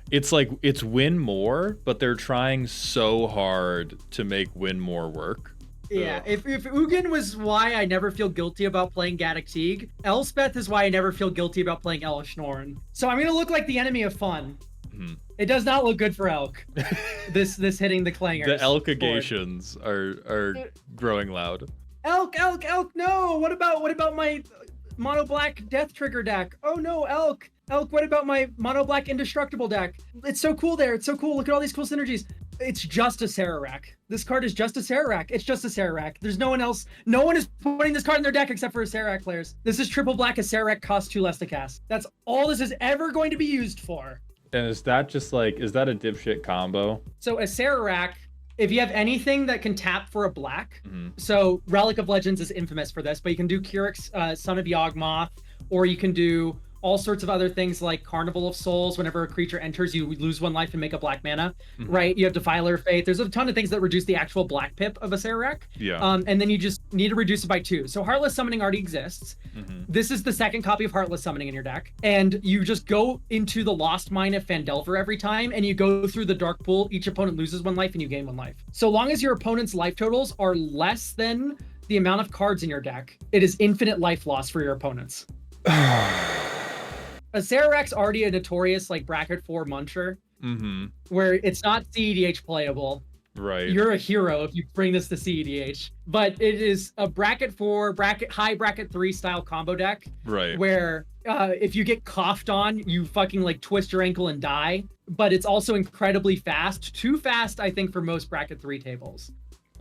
It's like, it's win more, but they're trying so hard to make win more work. Yeah, if Ugin was why I never feel guilty about playing Gaddock Teague, Elspeth is why I never feel guilty about playing Elish Norn. So I'm gonna look like the enemy of fun. Mm-hmm. It does not look good for Elk. this hitting the clangers. The Elkagations are growing loud. Elk, no! What about my mono black death trigger deck? Oh no, Elk, what about my mono black indestructible deck? It's so cool there. It's so cool. Look at all these cool synergies. It's just a Sararak. This card is just a Sararak. It's just a Sararak. There's no one else. No one is putting this card in their deck except for Sararak players. This is triple black. A Sararak costs 2 less to cast. That's all this is ever going to be used for. And is that just like, is that a dipshit combo? So a Sararak, if you have anything that can tap for a black, so Relic of Legends is infamous for this, but you can do Kurik's Son of Yawgmoth, or you can do all sorts of other things like Carnival of Souls. Whenever a creature enters, you lose 1 life and make a black mana, right? You have Defiler of Faith. There's a ton of things that reduce the actual black pip of a Sararak. Yeah. And then you just need to reduce it by 2. So Heartless Summoning already exists. This is the second copy of Heartless Summoning in your deck. And you just go into the Lost Mine of Phandelver every time, and you go through the Dark Pool. Each opponent loses 1 life and you gain 1 life. So long as your opponent's life totals are less than the amount of cards in your deck, it is infinite life loss for your opponents. A Sararak's already a notorious like bracket 4 muncher, where it's not CEDH playable. Right. You're a hero if you bring this to CEDH, but it is a bracket 4, high bracket 3 style combo deck. Right. Where if you get coughed on, you fucking like twist your ankle and die. But it's also incredibly fast. Too fast, I think, for most bracket 3 tables.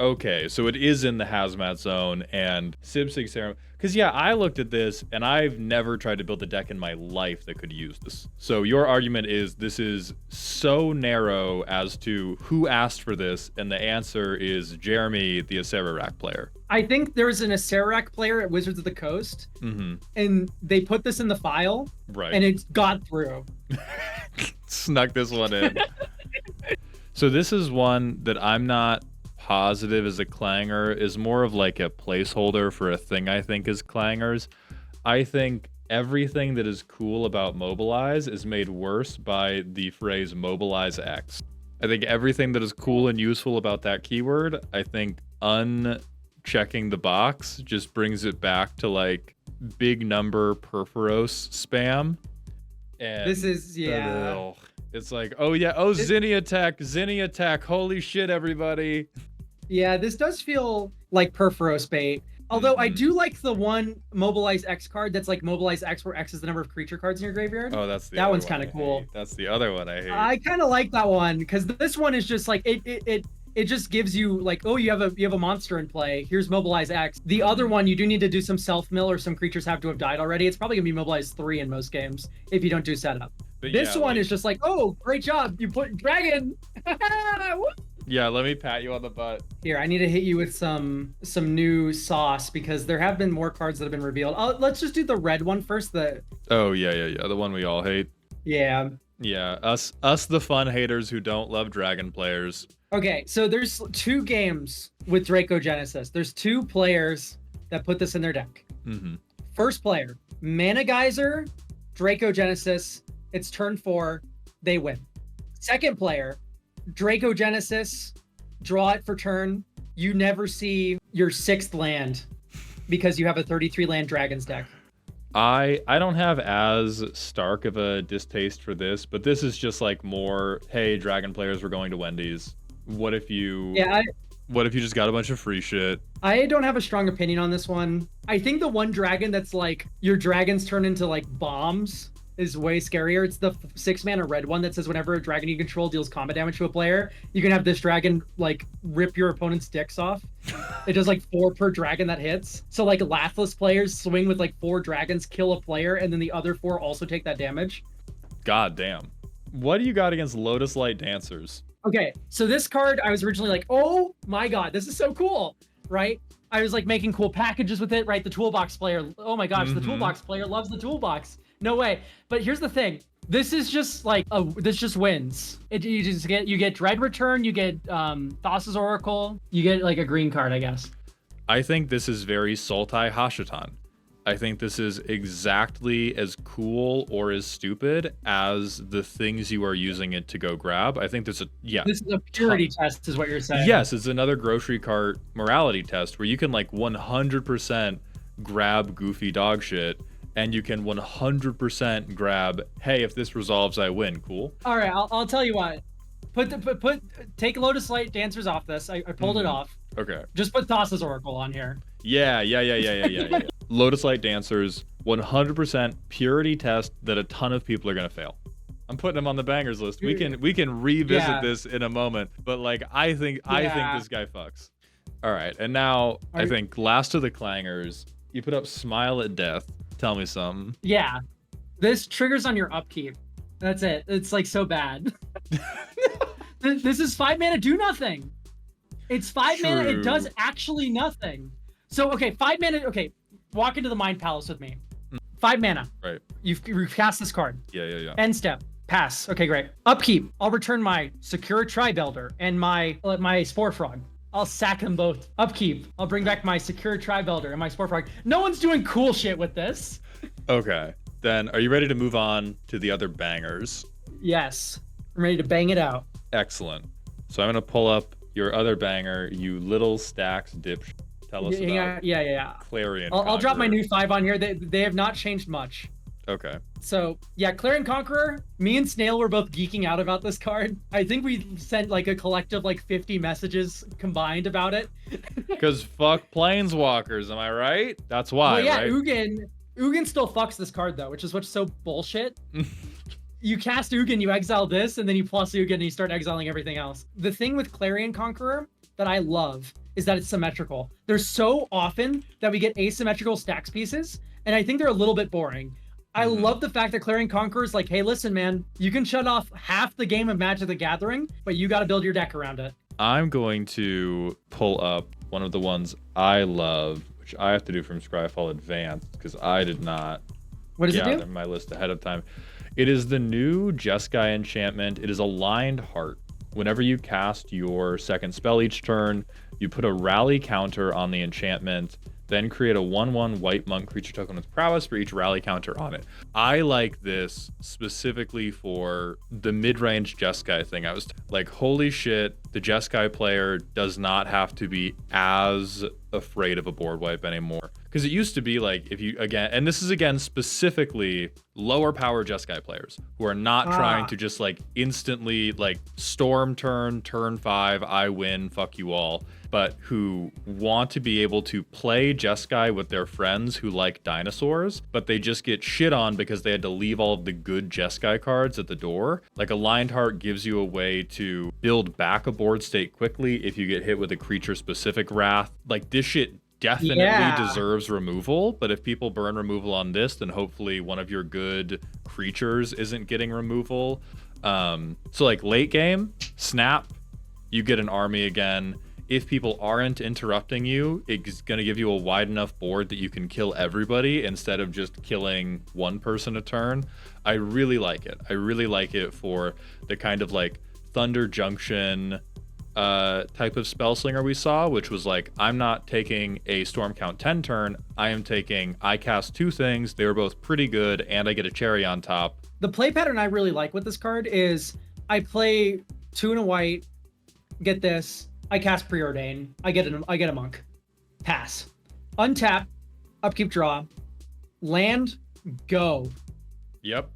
Okay, so it is in the hazmat zone, and Sib-Sig Serum. Because, yeah, I looked at this, and I've never tried to build a deck in my life that could use this. So your argument is this is so narrow as to who asked for this, and the answer is Jeremy, the Acererak player. I think there was an Acererak player at Wizards of the Coast, and they put this in the file, and it got through. Snuck this one in. So this is one that I'm not positive is a clanger, is more of like a placeholder for a thing I think is clangers. I think everything that is cool about Mobilize is made worse by the phrase Mobilize X. I think everything that is cool and useful about that keyword, I think unchecking the box just brings it back to like big number Perforos spam. And This is it's like, oh yeah, Zinni attack, holy shit, everybody. Yeah, this does feel like Perforos bait. Although I do like the one Mobilize X card that's like Mobilize X, where X is the number of creature cards in your graveyard. Oh, that's that one's kind of cool. That's the other one I hate. I kind of like that one because this one is just like it just gives you like, oh, you have a monster in play. Here's Mobilize X. The other one, you do need to do some self mill, or some creatures have to have died already. It's probably gonna be Mobilize 3 in most games if you don't do setup. But this yeah, one like, is just like, oh, great job, you put dragon. yeah, let me pat you on the butt. Here, I need to hit you with some new sauce because there have been more cards that have been revealed. Let's just do the red one first. Oh yeah, the one we all hate. Yeah. Yeah, us the fun haters who don't love dragon players. Okay, so there's 2 games with Draco Genesis. There's 2 players that put this in their deck. Mm-hmm. First player, Mana Geyser, Draco Genesis. It's turn 4, they win. Second player, Draco Genesis, draw it for turn. You never see your 6th land because you have a 33 land Dragons deck. I don't have as stark of a distaste for this, but this is just like more, hey, dragon players, we're going to Wendy's. What if you just got a bunch of free shit? I don't have a strong opinion on this one. I think the one dragon that's like your dragons turn into like bombs is way scarier. It's the 6-mana red one that says whenever a dragon you control deals combat damage to a player, you can have this dragon like rip your opponent's dicks off. It does like 4 per dragon that hits. So like Lathless players swing with like 4 dragons, kill a player, and then the other 4 also take that damage. God damn. What do you got against Lotus Light Dancers? Okay, so this card, I was originally like, oh my god, this is so cool, right? I was like making cool packages with it, right? The toolbox player, oh my gosh, the toolbox player loves the toolbox. No way. But here's the thing. This is just like, this just wins. You get Dread Return, you get Thassa's Oracle, you get like a green card, I guess. I think this is very Sultai Hashatan. I think this is exactly as cool or as stupid as the things you are using it to go grab. I think this is a purity test is what you're saying. Yes, it's another grocery cart morality test where you can like 100% grab goofy dog shit, and you can 100% grab, hey, if this resolves, I win. Cool. All right, I'll tell you what. Take Lotus Light Dancers off this. I pulled it off. Okay. Just put Thassa's Oracle on here. Yeah. Lotus Light Dancers, 100% purity test that a ton of people are gonna fail. I'm putting them on the bangers list. We can revisit this in a moment, but like I think this guy fucks. All right, and now I think last of the clangers, you put up Smile at Death. Tell me something. Yeah, this triggers on your upkeep. That's it. It's like so bad. This is 5 mana, do nothing. It's 5 mana, it does actually nothing. So okay, 5 mana. Okay, walk into the Mind Palace with me. 5 mana. Right. You've cast this card. Yeah. End step. Pass. Okay, great. Upkeep. I'll return my Secure Tri-Builder and my Spore Frog. I'll sack them both. Upkeep. I'll bring back my Secure Tri-Builder and my Spore Frog. No one's doing cool shit with this. Okay. Then are you ready to move on to the other bangers? Yes. I'm ready to bang it out. Excellent. So I'm going to pull up your other banger, you little stacks dipshit. Tell us about Clarion I'll drop my new 5 on here. They have not changed much. Okay. So, yeah, Clarion Conqueror, me and Snail were both geeking out about this card. I think we sent like a collective like 50 messages combined about it. Because fuck Planeswalkers, am I right? That's why, well, yeah, right? Ugin still fucks this card though, which is what's so bullshit. You cast Ugin, you exile this, and then you plus Ugin and you start exiling everything else. The thing with Clarion Conqueror that I love is that it's symmetrical. There's so often that we get asymmetrical stacks pieces, and I think they're a little bit boring. I love the fact that Clarion Conqueror is like, hey, listen, man, you can shut off half the game of Magic the Gathering, but you got to build your deck around it. I'm going to pull up one of the ones I love, which I have to do from Scryfall Advanced, because I did not gather my list ahead of time. It is the new Jeskai enchantment. It is Aligned Heart. Whenever you cast your second spell each turn, you put a rally counter on the enchantment Then create a 1/1 white monk creature token with prowess for each rally counter on it. I like this specifically for the mid-range Jeskai thing. I was like, holy shit, the Jeskai player does not have to be as afraid of a board wipe anymore. Because it used to be like, if you, again, and this is again specifically lower power Jeskai players who are not trying to just like instantly like storm turn 5, I win, fuck you all, but who want to be able to play Jeskai with their friends who like dinosaurs, but they just get shit on because they had to leave all of the good Jeskai cards at the door. Like a Lined Heart gives you a way to build back a board state quickly if you get hit with a creature specific wrath. Like this shit definitely deserves removal, but if people burn removal on this, then hopefully one of your good creatures isn't getting removal. So like late game, snap, you get an army again. If people aren't interrupting you, it's going to give you a wide enough board that you can kill everybody instead of just killing one person a turn. I really like it. I really like it for the kind of like Thunder Junction type of spell slinger we saw, which was like, I'm not taking a storm count 10 turn, I cast 2 things, they were both pretty good, and I get a cherry on top. The play pattern I really like with this card is I play 2 and a white, get this, I cast Preordain, I get a monk, pass, untap, upkeep, draw, land, go. Yep.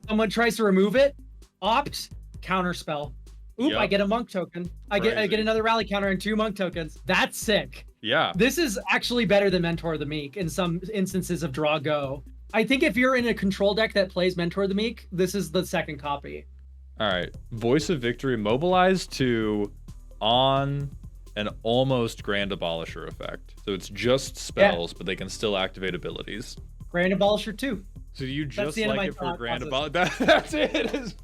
Someone tries to remove it, opt, counter spell. Oop, Yep. I get a monk token. I get another rally counter and 2 monk tokens. That's sick. Yeah. This is actually better than Mentor the Meek in some instances of draw go. I think if you're in a control deck that plays Mentor the Meek, this is the second copy. All right. Voice of Victory, mobilize 2 on an almost Grand Abolisher effect. So it's just spells, but they can still activate abilities. Grand Abolisher 2. So you just the end of like my it for thought Grand process. Abolisher? That's it.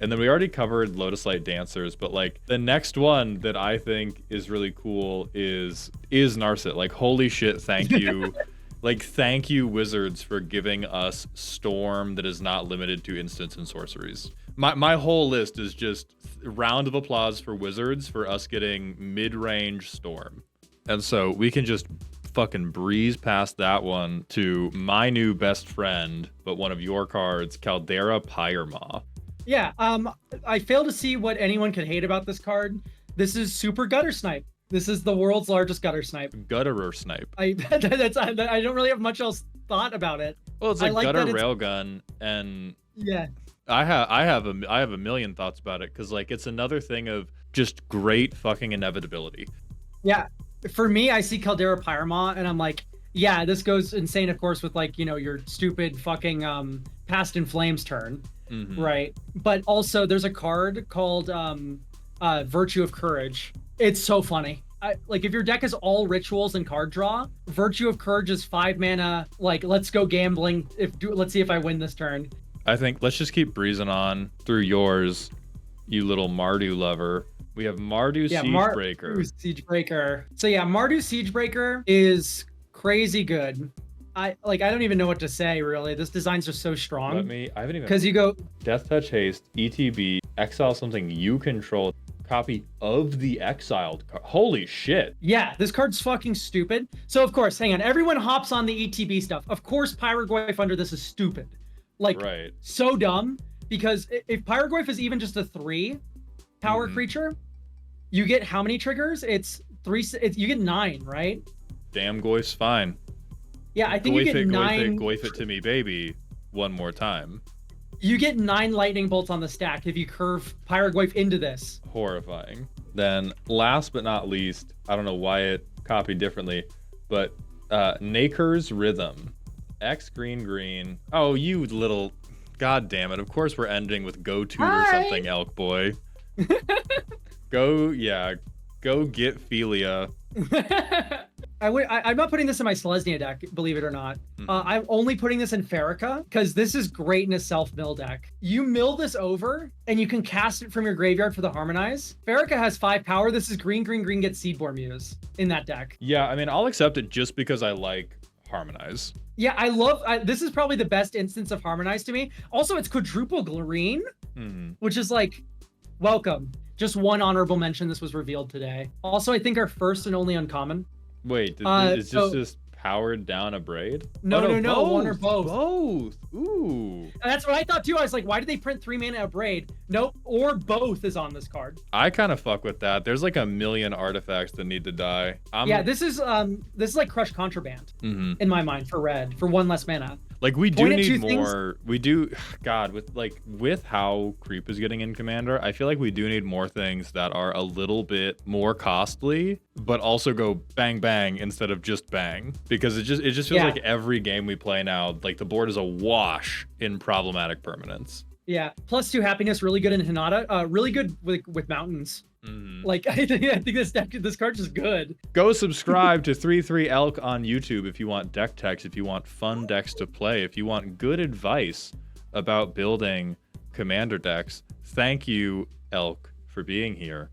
And then we already covered Lotus Light Dancers, but like the next one that I think is really cool is Narset. Like, holy shit, thank you. Like, thank you, Wizards, for giving us Storm that is not limited to instants and sorceries. My whole list is just round of applause for Wizards for us getting mid-range Storm. And so we can just fucking breeze past that one to my new best friend, but one of your cards, Caldera Pyremaw. Yeah, I fail to see what anyone could hate about this card. This is super gutter snipe. This is the world's largest gutter snipe. Gutterer snipe. I don't really have much else thought about it. Well, it's like gutter railgun, and yeah, I have a million thoughts about it because like it's another thing of just great fucking inevitability. Yeah, for me, I see Caldera Pyremaw, and I'm like, yeah, this goes insane, of course, with like, you know, your stupid fucking Past in Flames turn. Mm-hmm. Right, but also there's a card called Virtue of Courage. It's so funny. Like if your deck is all rituals and card draw, Virtue of Courage is 5 mana. Like, let's go gambling. Let's see if I win this turn. I think let's just keep breezing on through yours, you little Mardu lover. We have Mardu Siegebreaker. Mardu Siegebreaker. So yeah, Mardu Siegebreaker is crazy good. I don't even know what to say, really. This designs are so strong. I haven't even... Because you go... Death Touch Haste, ETB, exile something you control, copy of the exiled card. Holy shit. Yeah, this card's fucking stupid. So, of course, hang on. Everyone hops on the ETB stuff. Of course, Pyroglyph under this is stupid. Like, right. So dumb. Because if Pyroglyph is even just a 3 power creature, you get how many triggers? It's 3... you get 9, right? Damn, Goyf's fine. Yeah, I think you get 9... Goyf it to me, baby. One more time. You get 9 lightning bolts on the stack if you curve Pyroglyph into this. Horrifying. Then, last but not least, I don't know why it copied differently, but Naker's Rhythm. X green. Oh, you little... God damn it. Of course we're ending with go tutor something, Elk Boy. Go get Philia. I'm not putting this in my Selesnya deck, believe it or not. I'm only putting this in Farrakha because this is great in a self-mill deck. You mill this over and you can cast it from your graveyard for the Harmonize. Farrakha has 5 power. This is green, gets Seedborn Muse in that deck. Yeah, I mean, I'll accept it just because I like Harmonize. Yeah, this is probably the best instance of Harmonize to me. Also, it's quadruple green, which is like, welcome. Just one honorable mention. This was revealed today. Also, I think our first and only uncommon. Wait, is so- this just powered down a braid? No, Oh, no, one or both. Both. Ooh. And that's what I thought too. I was like, why did they print 3 mana a braid? Nope, or both is on this card. I kind of fuck with that. There's like a million artifacts that need to die. Yeah, this is like Crush Contraband in my mind for red for 1 less mana. Like we do Point at need 2 more. things. We do. God, with how creep is getting in Commander, I feel like we do need more things that are a little bit more costly, but also go bang bang instead of just bang. Because it just feels like every game we play now, like the board is awash in problematic permanents. Yeah, +2 happiness, really good in Hinata. Really good with mountains. Like I think this card's just good. Go subscribe to 33 Elk on YouTube if you want deck techs, if you want fun decks to play, if you want good advice about building Commander decks. Thank you, Elk, for being here.